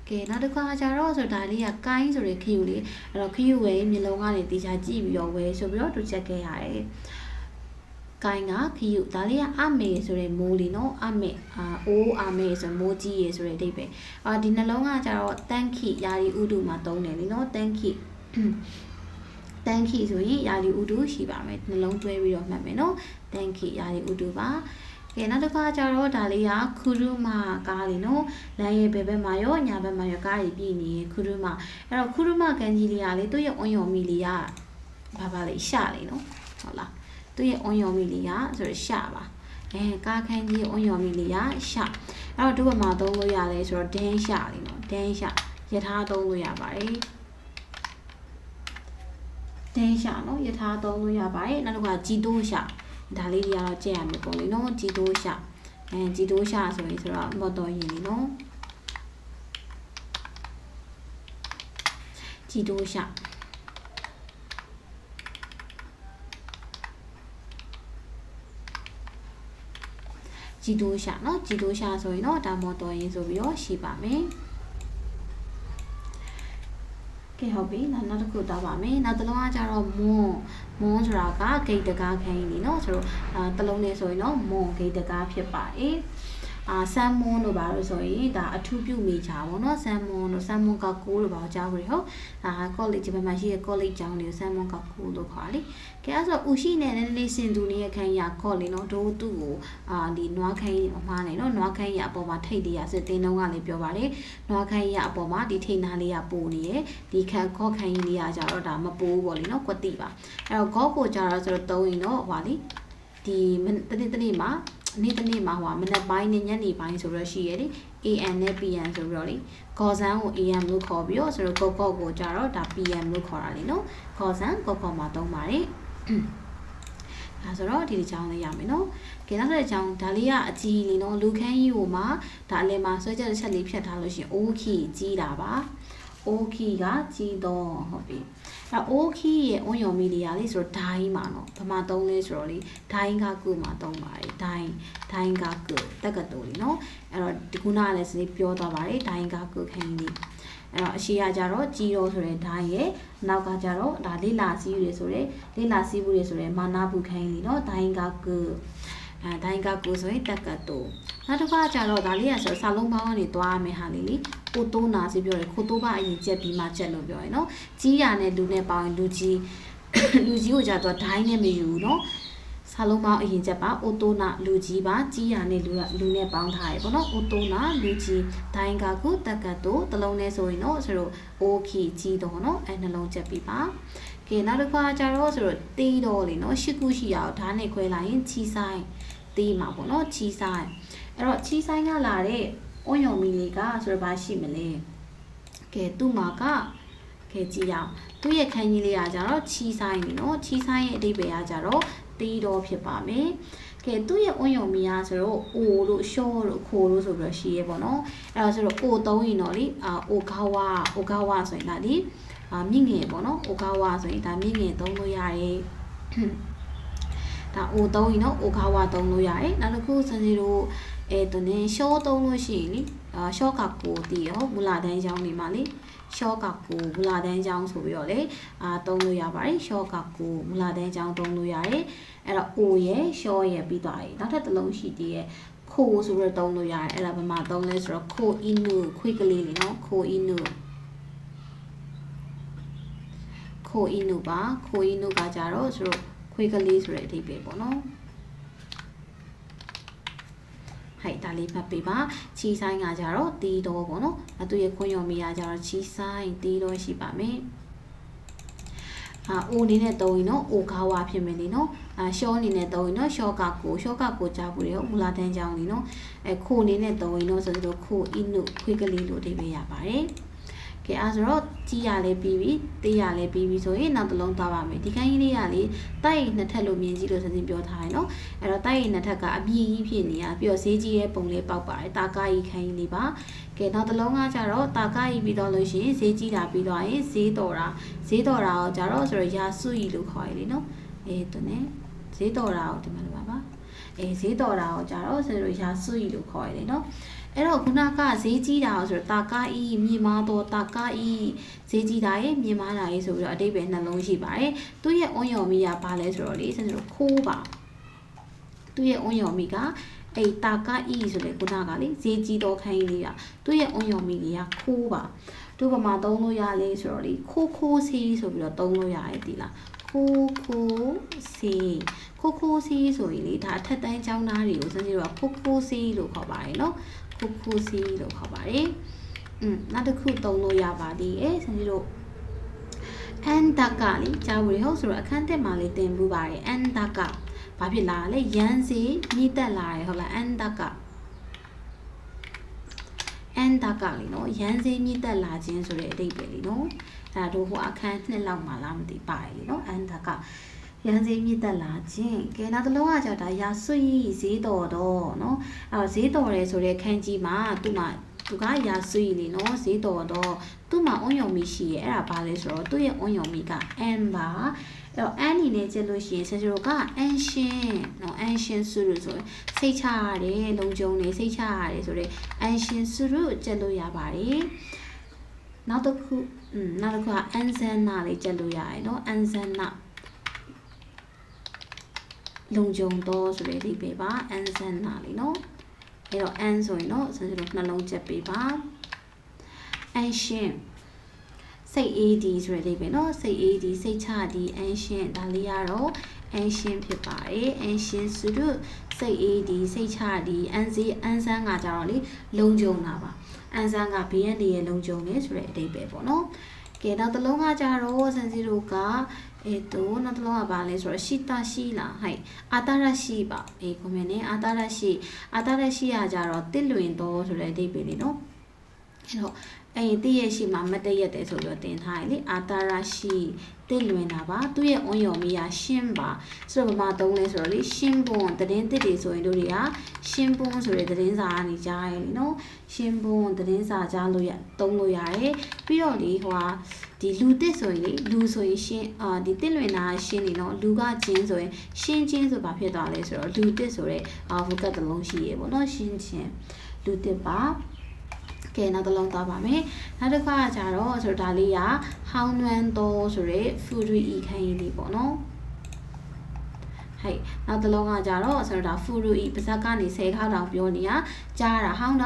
ကဲနောက်တစ်ခါကျတော့ဆိုဒါလေးကကိုင်းဆိုတဲ့ခယူလေးအဲ့တော့ခယူဝဲမျိုးလုံးကနေတေချာကြည့်ပြီးတော့ဝဲဆိုပြီးတော့သူချက်ခဲ့ရတယ်ကိုင်းကခယူဒါလေးကအမေဆိုတဲ့မိုးလीနော်အမေအိုးအမေဆိုမိုးကြီးရေဆိုတဲ့အဓိပ္ပာယ်ဒီနှလုံးကကျတော့တန်းခိယာရီဥဒုမှာသုံးတယ်လीနော်တန်းခိဆိုရင်ယာရီဥဒုရှိပါမယ်နှလုံးတွဲပြီးတော့မှတ်မယ်နော်တန်းခိယာရီဥဒုပါကဲနောက်တစ်ခါကျတော့ဒါလေးကခူရူမာကားလေးနော်လမ်းရဲ့ဘယ်ဘက်မှာရောညာဘက်မှာရောကားကြီးပြည်နေခူရူမာအဲ့တော့ခူရူမာကန်ကြီးလေးကလေသူ့ရဲ့အွန်ယုံမီလေးကဘာလေးရှလေးနော်ဟုတ်လားသူ့ရဲ့အွန်ယုံမီလေးကဆိုရရှပါကားခန်းကြီးအွန်ယုံမီလေးကရှအဲ့တော့ဒီဘက်မှာသုံးလို့ရတယ်ဆိုတော့ဒင်းရှလေးနော်ဒင်းရှယထာသုံးလို့ရပါတယ်ဒင်းရှနော်ယထာသုံးလို့ရပါတယ်နောက်တစ်ခါဂျီတိုးရှဒါလေးတွေကတော့ကြည့်ရမယ်ပုံလေးနော်ဂျီတိုးရှာဂျီတိုးရှာဆိုရင်ဆိုတော့မော်တော်ယာဉ်လေးနော်ဂျီတိုးရှာနော်ဂျီတိုးရှာဆိုရင်တော့ဒါမော်တော်ယာဉ်ဆိုပြီးတော့ရှိပါမယ်ကဲဟုတ်ပြီနောက်တစ်ခုတော့ပါမယ်နောက်တစ်လုံးကကြတော့မွန်းဆိုတာကဂိတ်တကားခန်းကြီးเนาะဆိုတော့တစ်လုံးလေးဆိုရင်တော့မွန်ဂိတ်တကားဖြစ်ပါတယ်ဆမ်မွန်တို့ပါလို့ဆိုရင်ဒါအထူးပြုမိကြပါဘောเนาะဆမ်မွန်ကကိုးလို့ပါကြားကြရဟုတ်ဒါကောလိပ်ဒီဘက်မှာရှိတဲ့ကောလိပ်ကျောင်းလေးဆမ်မွန်ကကိုးလို့ခေါ်လေကဲအဲ့ဆိုဥရှိနဲ့လေးစင်သူလေးရဲ့ခန်းရခေါ်လေเนาะတို့သူ့ကိုဒီနွားခန်းအမှားနေเนาะနွားခန်းရအပေါ်မှာထိတ်လေးရစစ်တင်းတုံးကလည်းပြောပါလေနွားခန်းရအပေါ်မှာဒီထိတ်နာလေးကပိုနေရဒီခန်းခေါ်ခန်းလေးကကြတော့ဒါမပိုးပေါ့လေเนาะကွက်တိပါအဲ့တော့ဂေါကိုကြတော့ဆိုတော့သုံးရင်တော့ဟွာလေဒီတနေ့မှာနေ့မှာဟိုမနက်ပိုင်းနဲ့ညနေပိုင်းဆိုတော့ရှိရလေ AM နဲ့ PM ဆိုပြီးတော့လေခေါ်စမ်းကို AM လို့ခေါ်ပြီးတော့ဆိုတော့ကော့ကိုကြတော့ဒါ PM လို့ခေါ်တာလေနော်ခေါ်စမ်းကော့မှာသုံးပါတယ်ဒါဆိုတော့ဒီအကြောင်းလေးရမယ်နော်ကဲနောက်တစ်ကြောင်းဒါလေးကအကြီးလေးနော်လူခန်းကြီးကိုမှဒါအလယ်မှာဆွဲချက်တစ်ချက်လေးဖြတ်ထားလို့ရှိရင် အိုးခီကြီးတာပါအိုးခီကကြီးတော့ဟုတ်ပြီအဲ့အိုးခီရဲ့အွန်ယုံမီလီယာလေးဆိုတော့ဒိုင်းမှာနော်ဘာမှသုံးလဲဆိုတော့လေဒိုင်းကကုမှာသုံးပါတယ်ဒိုင်းကကုတက်ကတူလीနော်အဲ့တော့ဒီခုနကလည်းစနေပြောသွားပါတယ်ဒိုင်းကကုခင်းလေးအဲ့တော့အရှိရကြတော့ကြီးတော့ဆိုတဲ့ဒိုင်းရဲ့နောက်ကကြတော့ဒါလေးလာစီးတွေဆိုတဲ့လေးလာစီးဘူးတွေဆိုတဲ့မာနာဘူးခင်းလေးနော်ဒိုင်းကကုဒိုင်းကကုဆိုရင်တက်ကတူနောက်တစ်ခါကျတော့ဒါလေးကဆိုစာလုံးပေါင်းကနေသွားရမယ်ဟာလေးလေကိုတိုးနာစီပြောတယ်ခိုတိုးပါအရင်ချက်ပြီးမှချက်လို့ပြောရယ်နော်ကြီးရနဲ့လူနဲ့ပေါင်းလူကြီးကိုကြတော့ဒိုင်းနဲ့မယူနော်စာလုံးပေါင်းအရင်ချက်ပါအိုတိုးနာလူကြီးပါကြီးရနဲ့လူနဲ့ပေါင်းထားရယ်ပေါ့နော်အိုတိုးနာလူကြီးဒိုင်းကကုတက်ကတူတလုံးနဲ့ဆိုရင်တော့ဆိုတော့အိုခီကြီးတော့နော်အဲနှလုံးချက်ပြီးပါကဲနောက်တစ်ခါကျတော့ဆိုတော့တီးတော့လေနော်ရှစ်ခုရှိရအောင်ဓာတ်နဲ့ခွဲလိုက်ရင်ချီဆိုင်တီးမှာပေါ့နော်ချီဆိုင်အဲ့တော့ချီဆိုင်ကလာတဲ့အွန်ယုံမီလေးကဆိုတော့ဘာရှိမလဲကဲသူ့မှာက ကဲကြည့်အောင်သူ့ရဲ့ခန်းကြီးလေးကကြတော့ချီဆိုင်နေနော်ချီဆိုင်ရဲ့အဓိပ္ပာယ်ကကြတော့တီးတော်ဖြစ်ပါမယ်ကဲသူ့ရဲ့အွန်ယုံမီယာဆိုတော့အိုလို့ရှော့လို့ခိုလို့ဆိုပြီးတော့ရှိရဲပေါ့နော်အဲ့ဒါဆိုတော့အိုသုံးရင်တော့လေအိုဂါဝါဆိုရင်ဒါဒီမြင့်ငယ်ပေါ့နော်အိုဂါဝါဆိုရင်ဒါမြင့်ငယ်သုံးလို့ရတယ်ဒါအိုသုံးရင်တော့အိုဂါဝါသုံးလို့ရတယ်နောက်တစ်ခုစင်စီတို့သူနဲ့ရှော့သုံးလို့ရှိရင်လေရှော့ကကိုတီးရောမူလာတန်းချောင်းနေမှာလေရှော့ကကိုမူလာတန်းချောင်းဆိုပြီးတော့လေသုံးလို့ရပါတယ်ရှော့ကကိုမူလာတန်းချောင်းသုံးလို့ရတယ်အဲ့တော့အိုရဲ့ရှော့ရဲ့ပြီးသွားပြီနောက်ထပ်တစ်လုံးရှိသေးရဲ့ခိုဆိုပြီးတော့သုံးလို့ရတယ်အဲ့ဒါဘာမှသုံးလဲဆိုတော့ခိုအင်းနူခွေးကလေးလေနော်ခိုအင်းနူပါခိုအင်းနူကကြတော့ဆိုတော့ခွေးကလေးဆိုတဲ့အဓိပ္ပာယ်ပေါ့နော်ဟဲ့ဒါလေးဖတ်ပေးပါချီဆိုင်ကကြတော့တီးတော်ပေါ့နော်သူရဲ့ခွင့်ရုံမီကကြတော့ချီဆိုင်တီးတော်ရှိပါမယ်အိုအနေနဲ့သုံးရင်တော့အိုဂါဝါဖြစ်မယ်လေနော်ရှောအနေနဲ့သုံးရင်တော့ရှော့ကကိုကြားဖို့ရောမူလာတန်းချောင်းလေနော်ခိုအနေနဲ့သုံးရင်တော့ဆိုတော့ခိုအင်းနုခွေးကလေးလို့အဓိပ္ပာယ်ရပါတယ်ကဲအဲဆိုတော့ကြီးရလဲပြီးပြီတေးရလဲပြီးပြီဆိုရင်နောက်တစ်လုံးသွားပါမယ်ဒီခိုင်းကြီးလေးကလေတိုက်ရင်နှစ်ထပ်လို့မြင်ကြည့်လို့ဆက်ပြောထားရင်နော်အဲ့တော့တိုက်ရင်နှစ်ထပ်ကအပြည့်ကြီးဖြစ်နေရပြီးတော့ဈေးကြီးရဲ့ပုံလေးပေါက်ပါတယ်တာကားကြီးခိုင်းကြီးလေးပါကဲနောက်တစ်လုံးကကြတော့တာကားကြီးပြီးတော့လို့ရှိရင်ဈေးကြီးတာပြီးတော့ရင်ဈေးတော်တာကိုကြတော့ဆိုတော့ရာစုကြီးလို့ခေါ်ရလေနော်သူနဲ့ဈေးတော်တာကိုဒီမှာလို့ပါဈေးတော်တာကိုကြတော့ဆိုတော့ရာစုကြီးလို့ခေါ်ရလေနော်အဲ့တော့ခုနကဈေးကြီးတာဆိုတော့တာကားဤမြေမာတော့တာကားဤဈေးကြီးတာရဲ့မြေမာတာရဲ့ဆိုပြီးတော့အတိတ်ပဲနှလုံးရှိပါတယ်သူ့ရဲ့အွန်ယော်မီကဘာလဲဆိုတော့လေဆိုတော့ခိုးပါသူ့ရဲ့အွန်ယော်မီကအဲ့တာကားဤဆိုတဲ့ခုနကလေဈေးကြီးတော့ခိုင်းလေးကသူ့ရဲ့အွန်ယော်မီကခိုးပါတို့ဘာမှသုံးလို့ရလဲဆိုတော့လေခိုးစီဆိုပြီးတော့သုံးလို့ရတယ်ဒီလားခိုးစီဆိုရင်လေဒါထက်တန်းချောင်းသားတွေကိုစင်စီတော့ခိုးစီလို့ခေါ်ပါတယ်နော်ခိုးစီလို့ခေါ်ပါတယ်နောက်တစ်ခုသုံးလို့ရပါသေးတယ်စင်စီတို့အန်တကလေကြားဝင်ဟုတ်ဆိုတော့အခန်းတက်မှာလေးတင်ပူပါတယ်အန်တကဘာဖြစ်လာလဲရန်စီမြင့်တက်လာတယ်ဟုတ်လားအန်တကလေနော်ရန်စီမြင့်တက်လာခြင်းဆိုတဲ့အဓိပ္ပာယ်လေနော်ဒါတို့ဟိုအခန်းနှစ်လောက်မှလားမသိပါတယ်လေနော်အန်တကရန်စီမြင့်တက်လာခြင်းကဲနောက်တစ်လုံးကကြောက်ဒါရာဆွေဈေးတော်တော့နော်အဲဈေးတော်ရဲဆိုတဲ့ခန်းကြီးမှာသူကရာဆွေလေနော်ဈေးတော်တော့သူ့မှာအွန်ယုံမီရှိရဲ့အဲ့ဒါဘာလဲဆိုတော့သူ့ရဲ့အွန်ယုံမီကအန်ပါအဲ့တော့အန်အနေနဲ့ကြည့်လို့ရှိရင်ဆင်ဂျိုကအန်ရှင်နော်အန်ရှင်စုလို့ဆိုရင်စိတ်ချရတယ်လုံခြုံနေစိတ်ချရတယ်ဆိုတဲ့အန်ရှင်စုလို့ကြည့်လို့ရပါတယ်နောက်တစ်ခုကအန်ဇန်နာလေးကြည့်လို့ရတယ်နော်အန်ဇန်နာလုံခြုံတော့ဆိုတဲ့အဓိပ္ပာယ်ပါအန်ဇန်နာလေးနော်အဲ့တော့အန်ဆိုရင်တော့ဆင်ဂျိုနှလုံးချက်ပေးပါအန်ရှင်စိတ်အေးဒီဆိုတဲ့အိဗယ်နော်စိတ်အေးဒီစိတ်ချဒီအန်ရှင်ဒါလေးကတော့အန်ရှင်ဖြစ်ပါတယ်အန်ရှင်ဆိုတော့စိတ်အေးဒီစိတ်ချဒီအန်ဆန်းကကြတော့လေလုံခြုံတာပါအန်ဆန်းကဘေးရန်တွေရဲ့လုံခြုံနေဆိုတဲ့အဓိပ္ပာယ်ပေါ့နော်ကဲနောက်တစ်လုံးကကြတော့စန်စီတို့ကနောက်တစ်လုံးကဘာလဲဆိုတော့ရှိတာရှိလားဟဲ့အာတာရရှိပါကွန်မန့်နဲ့အာတာရရှိကကြတော့တစ်လွင်တော့ဆိုတဲ့အဓိပ္ပာယ်လေးနော်အဲ့တော့တည့်ရရှိမှာမတည့်ရက်တယ်ဆိုပြီးတော့တင်ထားတယ်လေအာတာရရှိတစ်လွင်တာပါသူ့ရဲ့အွန်ယော်မီယာရှင်းပါဆိုတော့ဘာမှသုံးလဲဆိုတော့လေရှင်းပွန်သတင်းတစ်တွေဆိုရင်တို့တွေကရှင်းပွန်ဆိုတဲ့သတင်းစာကနေကြားရလေနော်ရှင်းပွန်သတင်းစာကြားလို့သုံးလို့ရတယ်ပြီးတော့လေဒီလူတစ်ဆိုရင်လေလူဆိုရင်ရှင်းဒီတစ်လွင်တာရှင်းနေနော်လူကချင်းဆိုရင်ရှင်းချင်းဆိုဘာဖြစ်သွားလဲဆိုတော့လူတစ်ဆိုတဲ့vocab တစ်လုံးရှိရေပေါ့နော်ရှင်းချင်းလူတစ်ပါကဲနောက်တစ်လုံးသွားပါမယ်နောက်တစ်ခါကျတော့ဆိုတော့ဒါလေးကဟောင်းနွမ်းတော်ဆိုရဲဖူရီဤခိုင်းလေးပေါ့နော်ဟဲ့နောက်တစ်လုံးကကြတော့ဆိုတော့ဒါဖူရီပါဇက်ကနေ10ခါတောင်ပြောနေရကြားတာဟောင်း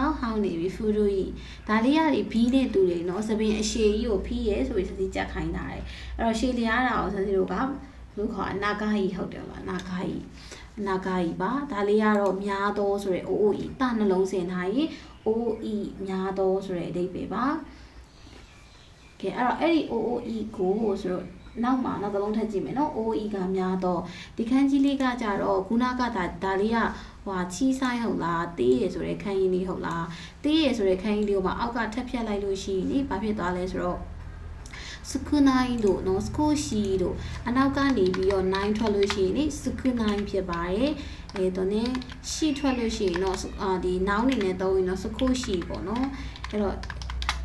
နေပြီဖူရီဒါလေးကဘီးနဲ့တူတယ်နော်စပင်အရှည်ကြီးကိုဖီးရဲဆိုပြီးစစီကြက်ခိုင်းတာတယ်အဲ့တော့ရှည်လျားတာကိုစစီတို့ကလူခေါ်အနာဂါကြီးဟုတ်တယ်လားအနာဂါကြီးပါဒါလေးကတော့များတော်ဆိုရဲအိုးတနှလုံးစင်ထားရင်OE များတော့ဆိုတဲ့အဓိပ္ပာယ်ပါကဲအဲ့တော့အဲ့ဒီ OE ကိုဆိုတော့နောက်မှာနောက်တစ်လုံးထပ်ကြည့်မယ်နော် OE ကများတော့ဒီခန်းကြီးလေးကကြတော့ခုနကဒါလေးကချီးဆိုင်ဟုတ်လားတေးရဆိုတဲ့ခန်းကြီးလေးဟုတ်လားတေးရဆိုတဲ့ခန်းကြီးလေးကိုမှအောက်ကထပ်ဖြတ်လိုက်လို့ရှိရင်ဘာဖြစ်သွားလဲဆိုတော့ စကူနိုင်တို့နော်စကူရှိတို့အနောက်ကနေပြီးတော့9ထွက်လို့ရှိရင်လေစကူနိုင်ဖြစ်ပါတယ်တော့ねရှိထွက်လို့ရှိရင်တော့ဒီနောင်းနေနဲ့သုံးရင်တော့စကူရှိပေါ့နော်အဲ့တော့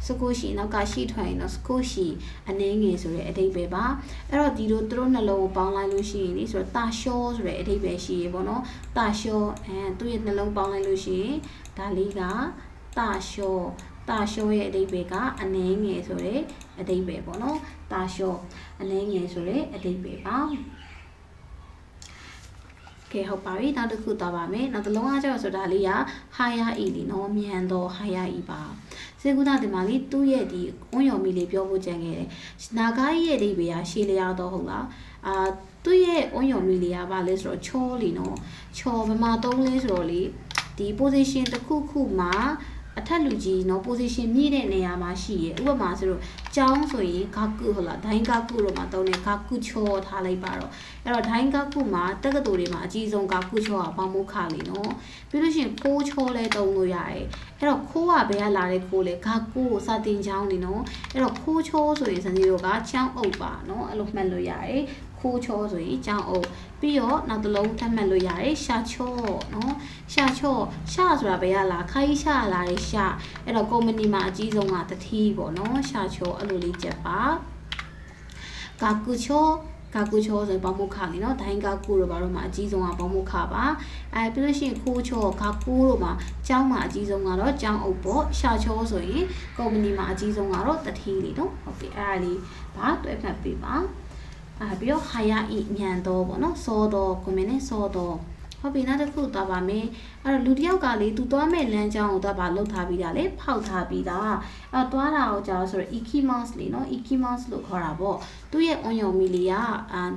စကူရှိနောက်ကရှိထွက်ရင်တော့စကူရှိအနေငယ်ဆိုတဲ့အဓိပ္ပာယ်ပါအဲ့တော့ဒီလိုသူတို့နှလုံးကိုပေါင်းလိုက်လို့ရှိရင်လေဆိုတော့တာရှောဆိုတဲ့အဓိပ္ပာယ်ရှိရေပေါ့နော်တာရှောသူ့ရဲ့နှလုံးပေါင်းလိုက်လို့ရှိရင်ဒါလေးကတာရှောရဲ့အဓိပ္ပာယ်ကအနည်းငယ်ဆိုတဲ့အဓိပ္ပာယ်ပေါ့နော်တာရှောအနည်းငယ်ဆိုတဲ့အဓိပ္ပာယ်ပါကဲဟုတ်ပါပြီနောက်တစ်ခုသွားပါမယ်နောက်တစ်လုံးအားကျတော့ဆိုတာလေးက higher e လीနော်မြန်တော့ higher e ပါစေကုသတင်ပါလိသူ့ရဲ့ဒီအွန်းရော်မီလေးပြောဖို့ကြံခဲ့တယ်နာဂါရဲ့အဓိပ္ပာယ်ကရှေးလျားတော့ဟုတ်လားသူ့ရဲ့အွန်းရော်မီလေးကဘာလဲဆိုတော့ချောလीနော်ချောဘမှာသုံးလဲဆိုတော့လေဒီ position တစ်ခုခုမှာအထက်လူကြီးเนาะ position မြင့်တဲ့နေရာမှာရှိရဥပမာဆိုတော့ကျောင်းဆိုရင်ဂါကုဟုတ်လားဒိုင်းဂါကုတော့မှာတုံးနေဂါကုချောထားလိုက်ပါတော့အဲ့တော့ဒိုင်းဂါကုမှာတက္ကသိုလ်တွေမှာအကြီးဆုံးဂါကုချောကပေါမုခလေးเนาะပြီးလို့ရှိရင်ခိုးချောလဲတုံးလို့ရတယ်အဲ့တော့ခိုးကဘယ်ကလာတဲ့ခိုးလဲဂါကုကိုစာတင်ကျောင်းနေเนาะအဲ့တော့ခိုးချောဆိုရင်စနေတို့ကကျောင်းအုပ်ပါเนาะအဲ့လိုမှတ်လို့ရတယ်ခိုးချောဆိုရင်ကျောင်းအုပ်ပြီးတော့နောက်တစ်လုံးထပ်မှတ်လို့ရတယ်ရှာချောเนาะရှာဆိုတာဘယ်ကလာခိုင်းရှာလာတဲ့ရှာအဲ့တော့ကုမ္ပဏီမှာအကြီးဆုံးကတတိပေါ့เนาะရှာချောအဲ့လိုလေးချက်ပါဂါကုချောဆိုရင်ပေါမုခလေးเนาะဒိုင်းဂါကုတို့ဘာလို့မှအကြီးဆုံးကပေါမုခပါပြီးလို့ရှိရင်ခိုးချောဂါကုတို့မှာကျောင်းမှာအကြီးဆုံးကတော့ကျောင်းအုပ်ပေါ့ရှာချောဆိုရင်ကုမ္ပဏီမှာအကြီးဆုံးကတော့တတိလေးเนาะဟုတ်ပြီအဲ့ဒါလေးဘာတွဲဖက်ပေးပါပြီးတော့ higher e မြန်တော့ပေါ့နော်စောတော့ကိုမင်းနဲ့စောတော့ဟုတ်ပြီနောက်တစ်ခုသွားပါမယ်အဲ့တော့လူတစ်ယောက်ကလေသူသွားမဲ့လမ်းကြောင်းကိုသွားပါလှုပ်ထားပြီးတာလေဖောက်ထားပြီးတာအဲ့သွားတာကိုကြာဆိုတော့ ikimas လေနော် ikimas လို့ခေါ်တာပေါ့သူ့ရဲ့ on your mi လေးက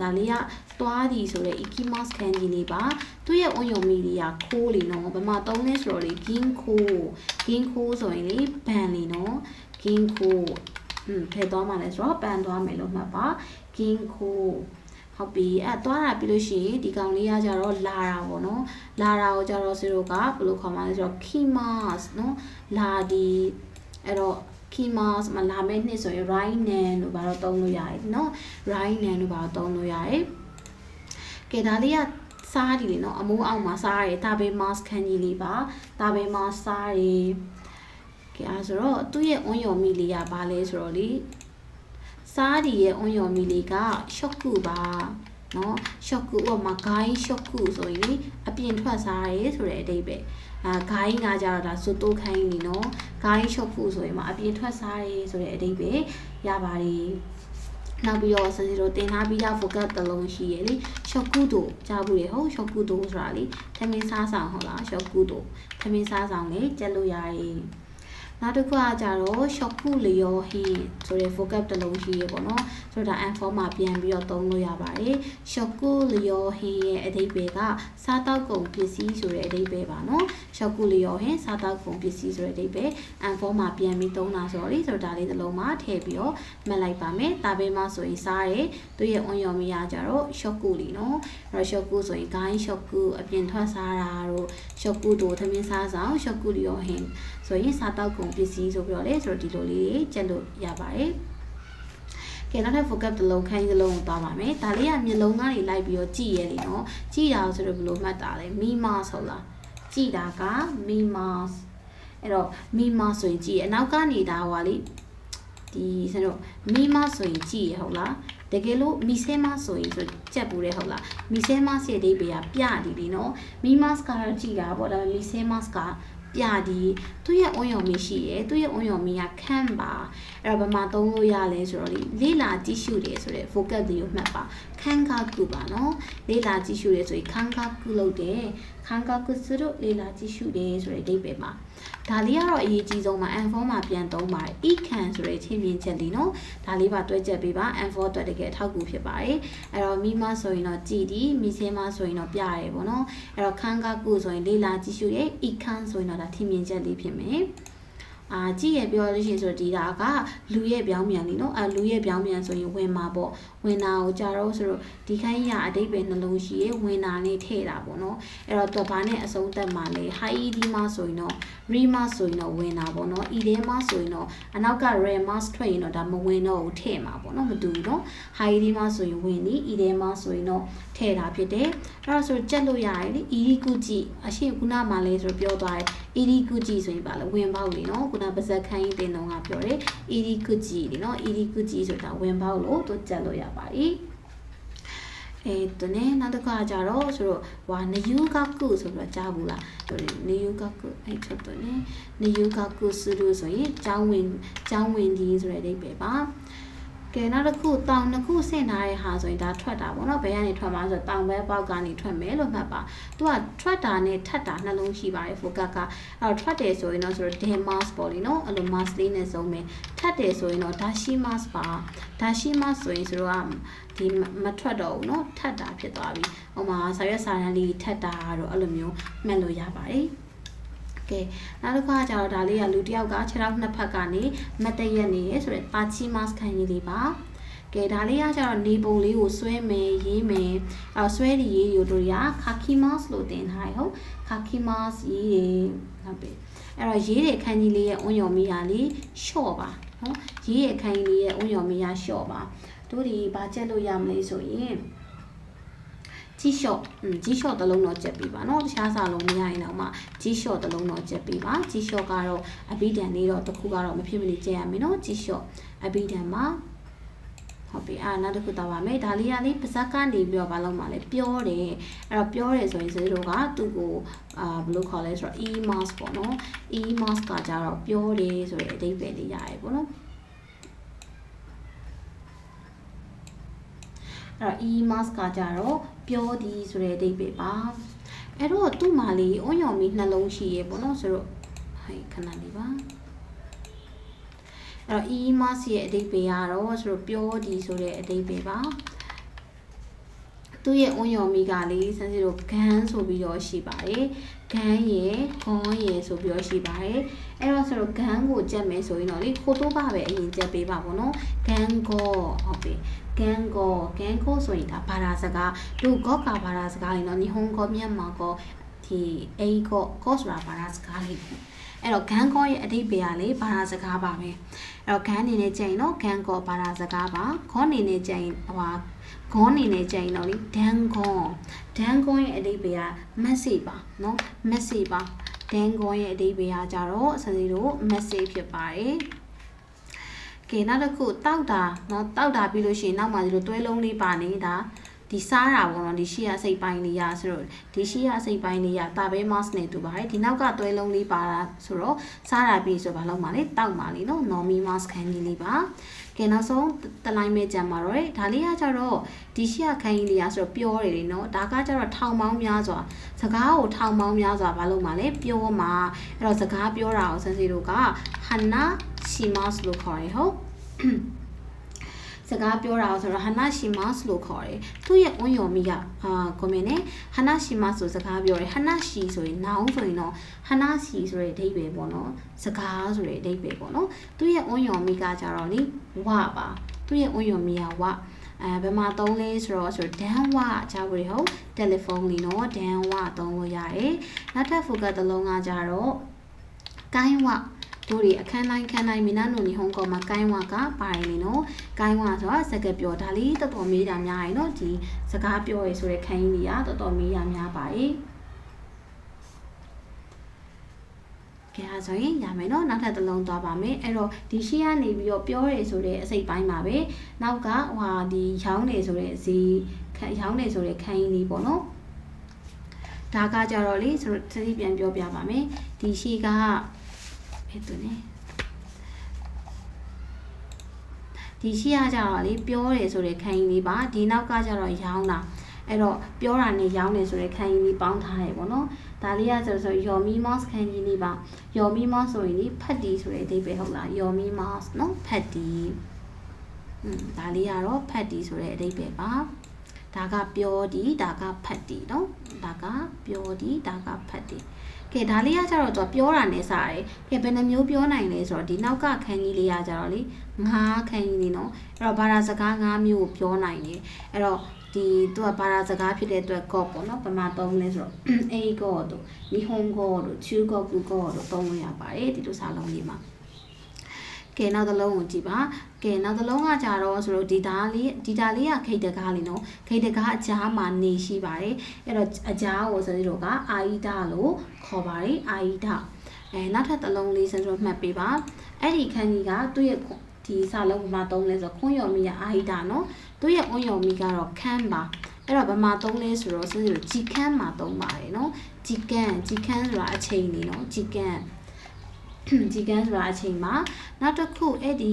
ဒါလေးကသွားသည်ဆိုတော့ ikimas ခန်းကြီးလေးပါသူ့ရဲ့ on your mi လေးကခိုးလေနော်ဘယ်မှာသုံးလဲဆိုတော့လေ ginko ဆိုရင်လေဘန်လေနော် ginko ဖယ်သွားမှလဲဆိုတော့ပန်သွားမယ်လို့မှတ်ပါ ginko ဟုတ်ပြီသွားတာပြီးလို့ရှိရင်ဒီကောင်လေးကကြတော့လာတာပေါ့နော်လာတာကိုကြတော့စီတို့ကဘယ်လိုခေါ်မှလဲဆိုတော့ kimas နော်လာဒီအဲ့တော့ kimas မလာမဲ့နှစ်ဆိုရင် rainan လို့ဘာလို့သုံးလို့ရတယ်နော် rainan လို့ဘာလို့သုံးလို့ရတယ်ကဲဒါလေးကစားဒီလေနော်အမိုးအောက်မှာစားရတယ်ဒါပေ mask ခန်းကြီးလေးပါဒါပေ mask စားရတယ်ကဲဆိုတော့သူ့ရဲ့ on your mi လေးကဘာလဲဆိုတော့လေစားဒီရဲ့ on your mi လေးက shokku ပါနော် shokku ဥပမာ gai shokku ဆိုရင်အပြင်ထွက်စားရဲဆိုတဲ့အဓိပ္ပာယ်gai ကကြတော့ဒါဆိုတိုးခိုင်းနေနော် gai shokku ဆိုရင်အပြင်ထွက်စားရဲဆိုတဲ့အဓိပ္ပာယ်ရပါတယ်နောက်ပြီးတော့စစီတို့တင်ထားပြီးသား focus တစ်လုံးရှိရလေ shokku တို့ကြားဘူးလေဟုတ် shokku တို့ဆိုတာလေထမင်းစားဆောင်ဟုတ်လား shokku တို့ထမင်းစားဆောင်လေကျက်လို့ရတယ်နောက်တစ်ခုကကြတော့ shokku လျောဟင်းဆိုတဲ့ vocab တစ်လုံးရှိရပေါ့နော်ဆိုတော့ဒါ and form မှာပြန်ပြီးတော့သုံးလို့ရပါတယ် shokku လျောဟင်းရဲ့အဓိပ္ပာယ်ကစားတောက်ကုန်ပစ္စည်းဆိုတဲ့အဓိပ္ပာယ်ပါနော် shokku လျောဟင်းစားတောက်ကုန်ပစ္စည်းဆိုတဲ့အဓိပ္ပာယ် and form မှာပြန်ပြီးသုံးတာဆိုတော့လေဆိုတော့ဒါလေးတစ်လုံးမှာထည့်ပြီးတော့မှတ်လိုက်ပါမယ်ဒါပေမဲ့ဆိုရင်စားတယ်သူရဲ့ on your mi ကကြတော့ shokku လीနော်အဲ့တော့ shokku ဆိုရင် gai shokku အပြင်ထွက်စားတာတို့ shokku တို့သမင်းစားဆောင် shokku လျောဟင်းဆိုရင်စားတောက်ကုန်ပစ္စည်းဆိုပြီးတော့လေဆိုတော့ဒီလိုလေးကျက်လို့ရပါတယ်ကဲနောက်ထပ် vocab တစ်လုံးခိုင်းတစ်လုံးကိုသွားပါမယ်ဒါလေးကမျက်လုံးကနေလိုက်ပြီးတော့ကြည့်ရလေနော်ကြည့်တာဆိုတော့ဘယ်လိုမှတ်တာလဲ mimas ဟုတ်လားကြည့်တာက mimas အဲ့တော့ mimas ဆိုရင်ကြည့်ရအနောက်ကနေဒါဟွာလေဒီဆိုတော့ mimas ဆိုရင်ကြည့်ရဟုတ်လားတကယ်လို့ misema ဆိုရင်ဆိုကြက်ပူတယ်ဟုတ်လား misema ရဲ့အဓိပ္ပာယ်ကပြဒီလीနော် mimas ကတော့ကြည့်တာပေါ့ဒါပေမဲ့ misema ကပြဒီသူ့ရဲ့ on your mi ရှိရယ်သူ့ရဲ့ on your mi ကခန့်ပါအဲ့တော့ဘာမှသုံးလို့ရလဲဆိုတော့လေလာကြည့်ရှုတယ်ဆိုတဲ့ vocab လေးကိုမှတ်ပါခန့်ကာကုပါနော်လေလာကြည့်ရှုတယ်ဆိုရင်ခန့်ကာကုလုပ်တယ်ခန့်ကာကုဆိုတော့လေလာကြည့်ရှုတယ်ဆိုတဲ့အဓိပ္ပာယ်မှာဒါလေးကတော့အရေးကြီးဆုံးပါ and form မှာပြန်သုံးပါတယ် e can ဆိုတဲ့ချင်းမြင်ချက်လေးနော်ဒါလေးပါတွဲချက်ပေးပါ and form အတွက်တကယ်အထောက်အကူဖြစ်ပါတယ်အဲ့တော့ mima ဆိုရင်တော့ကြည်ဒီ misema ဆိုရင်တော့ပြရဲပေါ့နော်အဲ့တော့ခန့်ကာကုဆိုရင်လေလာကြည့်ရှုရဲ့ e can ဆိုရင်တော့ဒါချင်းမြင်ချက်လေးဖြစ်မယ်ဟ ကြည့်ရပြောလို့ရှိရင်ဆိုဒီဒါကလူရဲ့ပြောင်းပြန်လीနော်လူရဲ့ပြောင်းပြန်ဆိုရင်ဝင်မှာပေါ့ဝင်တာကိုကြတော့ဆိုတော့ဒီခိုင်းရအတိတ်ပဲနှလုံးရှိရဝင်တာနဲ့ထည့်တာပေါ့နော်အဲ့တော့သူဘာနဲ့အဆုံးသက်မှာလဲ high ed မှာဆိုရင်တော့ re မှာဆိုရင်တော့ဝင်တာပေါ့နော် e ထဲမှာဆိုရင်တော့အနောက်က re မှာထွက်ရင်တော့ဒါမဝင်တော့ဘူးထည့်မှာပေါ့နော်မတူဘူးနော် high ed မှာဆိုရင်ဝင်နီ e ထဲမှာဆိုရင်တော့ထည့်တာဖြစ်တယ်အဲ့တော့ဆိုကြက်လို့ရတယ်လေ ed ကုကြည့်အရှိခုနမှာလဲဆိုပြောသွားတယ် ed ကုကြည့်ဆိုရင်ပါလဲဝင်ပေါက်လေနော်ခုနပါဇက်ခိုင်းတင်တော့ကပြောတယ် ed ကုကြည့်လေနော် ed ကုကြည့်ဆိုတာဝင်ပေါက်လို့သူကြက်လို့ရပါတယ်ねနောက်တစ်ခါကြတော့ဆိုတော့ဟွာနယူကကုဆိုပြီးတော့ကြားဘူးလားနယူကကုအဲ့ချတ်တော့ねနယူကကုစုလို့ဆိုရင်ကျောင်းဝင်ဒီဆိုတဲ့အဓိပ္ပာယ်ပါကဲနောက်တစ်ခုတောင်တစ်ခုဆင့်ထားတဲ့ဟာဆိုရင်ဒါထွက်တာပေါ့နော်ဘယ်ကနေထွက်မှာဆိုတောင်ဘက်ပေါက်ကနေထွက်မယ်လို့မှတ်ပါသူကထွက်တာနဲ့ထပ်တာနှလုံးရှိပါတယ် focus ကအဲ့တော့ထွက်တယ်ဆိုရင်တော့ဆိုတော့ demas ပေါ့လीနော်အဲ့လို mass လေးနဲ့စုံမယ်ထပ်တယ်ဆိုရင်တော့ dashimas ပါ dashimas ဆိုရင်ဆိုတော့ဒီမထွက်တော့ဘူးเนาะထပ်တာဖြစ်သွားပြီဟိုမှာစာရွက်စာတမ်းလေးထပ်တာတော့အဲ့လိုမျိုးမှတ်လို့ရပါတယ်ကဲနောက်တစ်ခါကျတော့ဒါလေးကလူတစ်ယောက်ကခြေထောက်နှစ်ဖက်ကနေမတ်တရက်နေရဆိုတော့ pachimas ခံကြီးလေးပါကဲဒါလေးကကျတော့နေပုံလေးကိုဆွဲမယ်ရေးမယ်ဆွဲရေးရိုးတို့ရ kakimas လို့တင်ထားရဟုတ် kakimas ရေးတယ်ဟုတ်ပြီအဲ့တော့ရေးတဲ့ခန်းကြီးလေးရဲ့အွန်ရော်မီယာလေးရှော့ပါနော်ရေးရဲ့ခန်းကြီးလေးရဲ့အွန်ရော်မီယာရှော့ပါတို့ဒီဘာချက်လို့ရမလဲဆိုရင်ကြီးလျှော့တလုံးတော့ချက်ပြီးပါเนาะတခြားစာလုံးမရရင်တော့မှကြီးလျှော့တလုံးတော့ချက်ပြီးပါကြီးလျှော့ကတော့အဘိဓမ္မာလေးတော့တစ်ခုကတော့မဖြစ်မနေချက်ရမယ်เนาะကြီးလျှော့အဘိဓမ္မာဟုတ်ပြီနောက်တစ်ခုတော့ပါမယ်ဒါလေးကလေးပါဇက်ကနေပြီးတော့ဘာလို့မှလဲပြောတယ်အဲ့တော့ပြောတယ်ဆိုရင်စေတို့ကသူ့ကိုဘယ်လိုခေါ်လဲဆိုတော့ e-mass ပေါ့เนาะ e-mass ကကြတော့ပြောတယ်ဆိုတဲ့အဓိပ္ပာယ်လေးရတယ်ပေါ့เนาะအဲ့တော့ e-mass ကကြတော့ပြောသည်ဆိုတဲ့အဓိပ္ပာယ်ပါအဲ့တော့သူ့မှာလေးအွန်ရော်မီနှလုံးရှိရေပေါ့နော်ဆိုတော့ဟဲ့ခဏလေးပါအဲ့တော့ e-mass ရဲ့အဓိပ္ပာယ်ကတော့ဆိုတော့ပြောသည်ဆိုတဲ့အဓိပ္ပာယ်ပါသူ့ရဲ့အွန်ရော်မီကလေးစမ်းစီတို့ဂန်းဆိုပြီးတော့ရှိပါတယ်ဂန်းရယ်ခွန်ရယ်ဆိုပြီးတော့ရှိပါတယ်အဲ့တော့ဆိုတော့ဂန်းကိုကြက်မယ်ဆိုရင်တော့လေခိုတိုးပါပဲအရင်ကြက်ပေးပါပေါ့နော်ဂန်းကိုဟုတ်ပြီဂန်ကိုဆိုရင်ဒါဘာသာစကားလူကောကဘာသာစကားလေးเนาะ日本語မြန်မာကိုဒီအိကိုဆိုတာဘာသာစကားလေးအဲ့တော့ဂန်ကိုရဲ့အဓိပ္ပာယ်ကလေဘာသာစကားပါပဲအဲ့တော့ဂန်အနေနဲ့ကြရင်เนาะဂန်ကိုဘာသာစကားပါခေါအနေနဲ့ကြရင်ဟိုဂေါအနေနဲ့ကြရင်တော့လေဒန်ဂွန်ရဲ့အဓိပ္ပာယ်က message ပါเนาะ message ပါဒန်ဂွန်ရဲ့အဓိပ္ပာယ်ကကြတော့စစီတို့ message ဖြစ်ပါတယ်ကဲနောက်တစ်ခုတောက်တာเนาะတောက်တာပြီးလို့ရှိရင်နောက်မှဒီလိုတွဲလုံးလေးပါနေတာဒီစားတာပေါ့နော်ဒီရှေ့ရစိတ်ပိုင်းလေးရဆိုတော့ဒီရှေ့ရစိတ်ပိုင်းလေးရတာပဲ mask နဲ့တူပါတယ်ဒီနောက်ကတွဲလုံးလေးပါတာဆိုတော့စားတာပြီးဆိုဘာလို့မှလဲတောက်မှလေးနော် normal mask ခန်းကြီးလေးပါကဲနောက်ဆုံးတလိုင်းမဲ့ကြံပါတော့ဒါလေးကကြတော့ဒီရှေ့ရခန်းကြီးလေးရဆိုတော့ပြောတယ်လေနော်ဒါကကြတော့ထောင်ပေါင်းများစွာစကားကိုထောင်ပေါင်းများစွာဘာလို့မှလဲပြောမှာအဲ့တော့စကားပြောတာကိုစင်စီတို့က hana shimas လို့ခေါ်ရဟုတ်စကားပြောတာဆိုတော့ hanashimas လို့ခေါ်တယ်သူ့ရဲ့အွန်ယော်မီကကွန်မန့်နဲ့ hanashimas ဆိုစကားပြောတယ် hanashi ဆိုရင် noun ဆိုရင်တော့ hanashi ဆိုတဲ့အဓိပ္ပာယ်ပေါ့နော်စကားဆိုတဲ့အဓိပ္ပာယ်ပေါ့နော်သူ့ရဲ့အွန်ယော်မီကကြတော့လေဝပါသူ့ရဲ့အွန်ယော်မီကဝဘယ်မှာသုံးလဲဆိုတော့ဒန်ဝကြားဖို့ဟုတ်တယ်လီဖုန်းလေးနော်ဒန်ဝသုံးလို့ရတယ်နောက်ထပ် focus တစ်လုံးကကြတော့ကိုင်းဝတို့ဒီအခန်းတိုင်းမင်းနာနိုနီဟောင်ကောင်မှာကိုင်းဝါကပါတယ်လေနော်ကိုင်းဝါဆိုတာစကားပြောဒါလေးတော်တော်မေးတာများရင်နော်ဒီစကားပြောရဆိုတဲ့ခန်းကြီးကြီးကတော်တော်မေးရများပါတယ်ကဲဆိုရင်ရမယ်နော်နောက်ထပ်တစ်လုံးသွားပါမယ်အဲ့တော့ဒီရှေ့ကနေပြီးတော့ပြောရဆိုတဲ့အစိတ်ပိုင်းပါပဲနောက်ကဒီရောင်းနေဆိုတဲ့ဈေးရောင်းနေဆိုတဲ့ခန်းကြီးလေးပေါ့နော်ဒါကကြတော့လေဆိုတော့သတိပြန်ပြောပြပါမယ်ဒီရှေ့ကဒီရှေ့ကကြတော့လေပြောတယ်ဆိုတဲ့ခန်းကြီးလေးပါဒီနောက်ကကြတော့ရောင်းတာအဲ့တော့ပြောတာနဲ့ရောင်းတယ်ဆိုတဲ့ခန်းကြီးလေးပေါင်းထားတယ်ပေါ့နော်ဒါလေးကဆိုယော်မီမော့စ်ခန်းကြီးလေးပါယော်မီမော့စ်ဆိုရင်လေဖတ်တီဆိုတဲ့အဓိပ္ပာယ်ဟုတ်လားယော်မီမော့စ်နော်ဖတ်တီဒါလေးကတော့ဖတ်တီဆိုတဲ့အဓိပ္ပာယ်ပါဒါကပြောဒီဒါကဖတ်တီနော်ဒါကပြောဒီဒါကဖတ်တီ ကဲဒါလေးကကြတော့သူပြောတာနဲ့စားတယ်ကဲဘယ်နှမျိုးပြောနိုင်လဲဆိုတော့ဒီနောက်ကခန်းကြီးလေးကကြတော့လေ9ခန်းကြီးလေးနော်အဲ့တော့ဘာသာစကား9မျိုးကိုပြောနိုင်တယ်အဲ့တော့ဒီသူကဘာသာစကားဖြစ်တဲ့အတွက် God ပေါ့နော်ပမာသုံးလဲဆိုတော့အေး God တို့နီဟွန် God တို့ချူ God ကူ God တို့သုံးလို့ရပါတယ်ဒီလိုစာလုံးလေးမှာကဲနောက်တစ်လုံးကိုကြည့်ပါကဲနောက်တစ်လုံးကကြတော့ဆိုတော့ဒီဒါလေးကခိတ်တကားလေးနော်ခိတ်တကားအကြားမှာနေရှိပါတယ်အဲ့တော့အကြားကိုဆိုတို့ကအာဟိတလို့ခေါ်ပါတယ်အာဟိတနောက်ထပ်တစ်လုံးလေးဆိုတော့မှတ်ပေးပါအဲ့ဒီခန်းကြီးကသူ့ရဲ့ဒီစာလုံးဘာမှသုံးလဲဆိုတော့ခွန်းယော်မီကအာဟိတနော်သူ့ရဲ့အွန်ယော်မီကတော့ခန်းပါအဲ့တော့ဘာမှသုံးလဲဆိုတော့ဆိုတို့ဂျီခန်းမှာသုံးပါတယ်နော်ဂျီခန်းဆိုတာအချိန်လေးနော်ဂျီခန်းဆိုတာအချိန်မှာနောက်တစ်ခုအဲ့ဒီ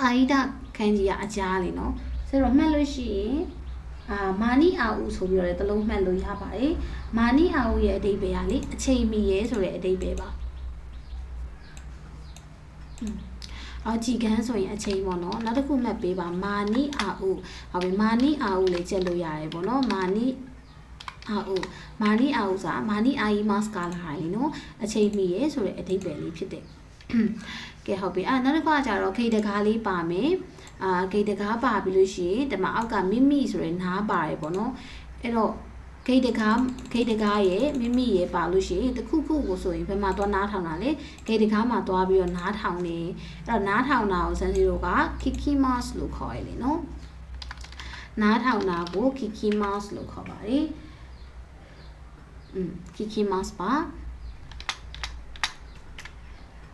အာဟိတခန်းကြီးကအကြားလေးနော်ဆိုတော့မှတ်လို့ရှိရင်မာနီအာဥဆိုပြီးတော့လည်းတစ်လုံးမှတ်လို့ရပါတယ်မာနီအာဥရဲ့အဓိပ္ပာယ်ကလေအချိန်မီရဲဆိုတဲ့အဓိပ္ပာယ်ပါဂျီကန်ဆိုရင်အချိန်ပေါ့နော်နောက်တစ်ခုမှတ်ပေးပါမာနီအာဥဟုတ်ပြီမာနီအာဥလေးချက်လို့ရတယ်ပေါ့နော်မာနီအာဥဆိုတာမာနီအာယီမတ်စကာလာဟာလေနော်အချိန်မီရဲဆိုတဲ့အဓိပ္ပာယ်လေးဖြစ်တယ်ကဲဟုတ်ပြီနောက်တစ်ခါကျတော့ခိတ်တကားလေးပါမယ်ခိတ်တကားပါပြီးလို့ရှိရင်ဒီမှာအောက်ကမိမိဆိုရယ်နားပါတယ်ပေါ့နော်အဲ့တော့ခိတ်တကားရဲ့မိမိရဲ့ပါလို့ရှိရင်တခုခုကိုဆိုရင်ဘယ်မှာသွားနားထောင်တာလဲခိတ်တကားမှာသွားပြီးတော့နားထောင်နေအဲ့တော့နားထောင်တာကိုစမ်းစီတို့က kikimas လို့ခေါ်ရလေနော်နားထောင်တာကို kikimas လို့ခေါ်ပါတယ်kikimas ပါ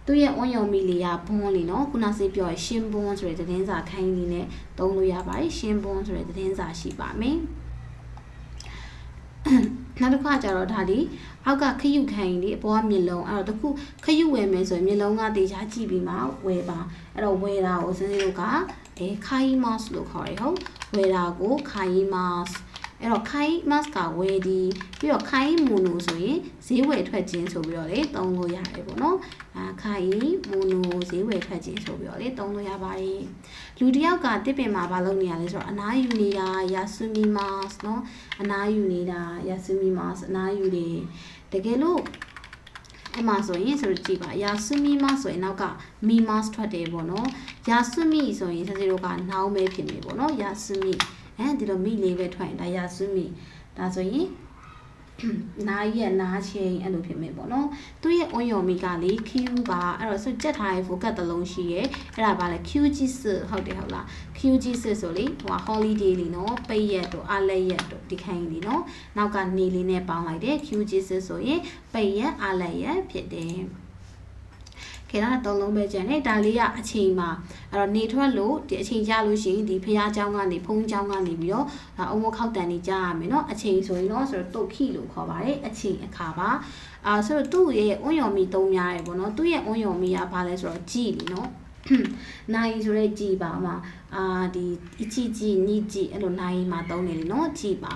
သူရဲ့ on ယော်မီလေးကဘွန်းလေးနော်ခုနစေးပြောရရှင်ဘွန်းဆိုတဲ့သတင်းစာခိုင်းလေးနဲ့သုံးလို့ရပါတယ်ရှင်ဘွန်းဆိုတဲ့သတင်းစာရှိပါမယ်နောက်တစ်ခါကျတော့ဒါလေးအောက်ကခရုခိုင်းလေးအပေါ်ကမျက်လုံးအဲ့တော့တခုခရုဝယ်မယ်ဆိုရင်မျက်လုံးကတေချာကြည့်ပြီးမှဝယ်ပါအဲ့တော့ဝယ်တာကိုစင်းတို့ကခိုင်းမတ်လို့ခေါ်ရဟုတ်ဝယ်တာကိုခိုင်းမတ်အဲ့တော့ခိုင်းမတ်ကဝယ်ဒီပြီးတော့ခိုင်းမူနိုဆိုရင်ဈေးဝယ်ထွက်ခြင်းဆိုပြီးတော့လေသုံးလို့ရတယ်ပေါ့နော်ခိုင်းမူနိုဈေးဝယ်ထွက်ခြင်းဆိုပြီးတော့လေသုံးလို့ရပါတယ်လူတစ်ယောက်ကတစ်ပင်မှာမလုပ်နေရလဲဆိုတော့အနားယူနေတာယာဆူမီမတ်နော်အနားယူနေတာယာဆူမီမတ်အနားယူတယ်တကယ်လို့အမှဆိုရင်ဆိုကြည့်ပါယာဆူမီမတ်ဆိုရင်နောက်ကမီမတ်ထွက်တယ်ပေါ့နော်ယာဆူမီဆိုရင်စစေတို့ကနောင်းပဲဖြစ်နေပေါ့နော်ယာဆူမီဒီလိုမိလေးပဲထွက်ရင်ဒါယာဆူမီဒါဆိုရင်နားရဲ့နားချင်းအဲ့လိုဖြစ်မယ်ပေါ့နော်သူ့ရဲ့ on ယော်မီကလေ Q ပါအဲ့တော့ဆိုကြက်ထားရဲ့ focus တစ်လုံးရှိရဲ့အဲ့ဒါပါလေ QG6 ဟုတ်တယ်ဟုတ်လား QG6 ဆိုလေဟို holiday လေးနော်ပိတ်ရက်တို့အားလက်ရက်တို့ဒီခိုင်းလေးနော်နောက်ကနေလေးနဲ့ပေါင်းလိုက်တယ် QG6 ဆိုရင်ပိတ်ရက်အားလက်ရက်ဖြစ်တယ်ကဲဒါသုံးလုံးပဲကျန်တယ်ဒါလေးကအချိန်မှာအဲ့တော့နေထွက်လို့ဒီအချိန်ကြာလို့ရှိရင်ဒီဖျားเจ้าကနေဖုံးเจ้าကနေပြီးတော့ဒါအုံမခောက်တန်နေကြာရမယ်เนาะအချိန်ဆိုရင်တော့ဆိုတော့တုတ်ခိလို့ခေါ်ပါတယ်အချိန်အခါပါဆိုတော့သူ့ရဲ့အွန်ယော်မီသုံးများတယ်ပေါ့เนาะသူ့ရဲ့အွန်ယော်မီကဘာလဲဆိုတော့ကြည်လीเนาะနိုင်ဆိုတဲ့ကြည်ပါမှာဒီအချီကြည်နီကြည်အဲ့လိုနိုင်မှာသုံးနေလေเนาะကြည်ပါ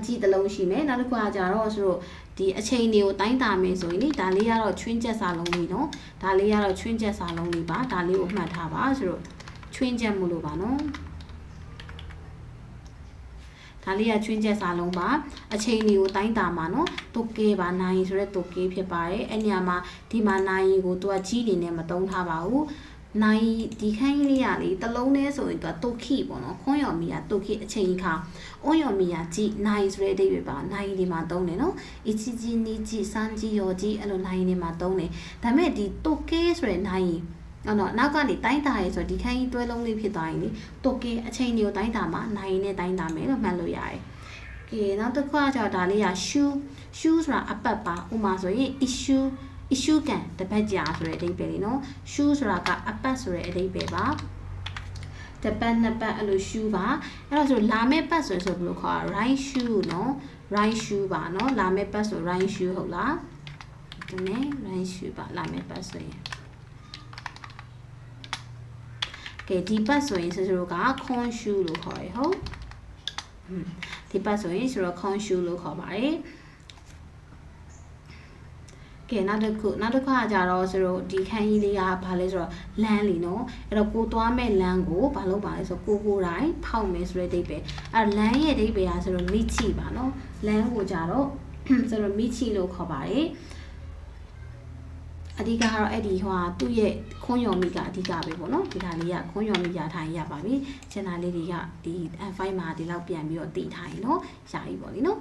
ကြည်တစ်လုံးရှိမယ်နောက်တစ်ခုကကြတော့ဆိုတော့ဒီအချိန်တွေကိုတိုင်းတာမယ်ဆိုရင်ဒါလေးကတော့ချွင်းချက်စာလုံးလေးနော်ဒါလေးကတော့ချွင်းချက်စာလုံးလေးပါဒါလေးကိုမှတ်ထားပါဆိုတော့ချွင်းချက်မလို့ပါနော်ဒါလေးကချွင်းချက်စာလုံးပါအချိန်တွေကိုတိုင်းတာမှာနော်တုတ်ကဲပါနိုင်ဆိုတဲ့တုတ်ကဲဖြစ်ပါတယ်အဲ့ညမှာဒီမှာနိုင်ကိုသူကကြီးနေနဲ့မတုံးထားပါဘူးနိုင်ဒီခိုင်းလေးရလေတလုံးနဲ့ဆိုရင်သူကတုတ်ခိပေါ့နော်ခွန်းယော်မီကတုတ်ခိအချိန်ခါအွန်ယော်မီကကြီးနိုင်ဆိုတဲ့အိဗေပါနိုင်ဒီမှာတုံးတယ်နော်အချီကြီးနီကြီးစမ်းကြီးယောကြီးအဲ့လိုနိုင်ဒီမှာတုံးတယ်ဒါပေမဲ့ဒီတုတ်ကဲဆိုတဲ့နိုင်နော်နောက်ကနေတိုင်းတာရဲဆိုဒီခိုင်းတွဲလုံးလေးဖြစ်သွားရင်လေတုတ်ကဲအချိန်တွေကိုတိုင်းတာမှာနိုင်နဲ့တိုင်းတာမယ်လို့မှတ်လို့ရတယ်ကဲနောက်တစ်ခါကျတော့ဒါလေးက shoe ဆိုတာအပတ်ပါဥမာဆိုရင် issue ကန်တပတ်ကြာဆိုတဲ့အဓိပ္ပာယ်လေးနော် shoe ဆိုတာကအပတ်ဆိုတဲ့အဓိပ္ပာယ်ပါတပတ်နှစ်ပတ်အဲ့လို shoe ပါအဲ့တော့ဆိုလာမယ့်ပတ်ဆိုရင်ဘယ်လိုခေါ် right shoe နော် right shoe ပါနော်လာမယ့်ပတ်ဆို right shoe ဟုတ်လားဒီနေ့ right shoe ပါလာမယ့်ပတ်ဆိုရင်ကဲဒီပတ်ဆိုရင်ဆိုတော့က con shoe လို့ခေါ်ရဟုတ်ဒီပတ်ဆိုရင်ဆိုတော့ con shoe လို့ခေါ်ပါတယ်ကဲနောက်တစ်ခါကြတော့ဆိုတော့ဒီခန်းကြီးလေးကဘာလဲဆိုတော့လမ်းလीနော်အဲ့တော့ကိုသွားမဲ့လမ်းကိုဘာလုပ်ပါလဲဆိုတော့ကိုတိုင်းဖောက်မယ်ဆိုတဲ့အိဗယ်အဲ့လမ်းရဲ့အိဗယ်ကဆိုတော့မိချိပါနော်လမ်းကိုကြတော့ ဆိုတော့မိချီလို့ခေါ်ပါတယ်အဓိကကတော့အဲ့ဒီဟိုဟာသူ့ရဲ့ခွန်းရော်မိကအဓိကပဲပေါ့နော်ဒီဟာလေးကခွန်းရော်မိရထားရင်ရပါပြီကျန်တာလေးတွေကဒီ N5 မှာဒီလောက်ပြန်ပြီးတော့တည်ထားရင်နော်ရပြီပေါ့လေနော်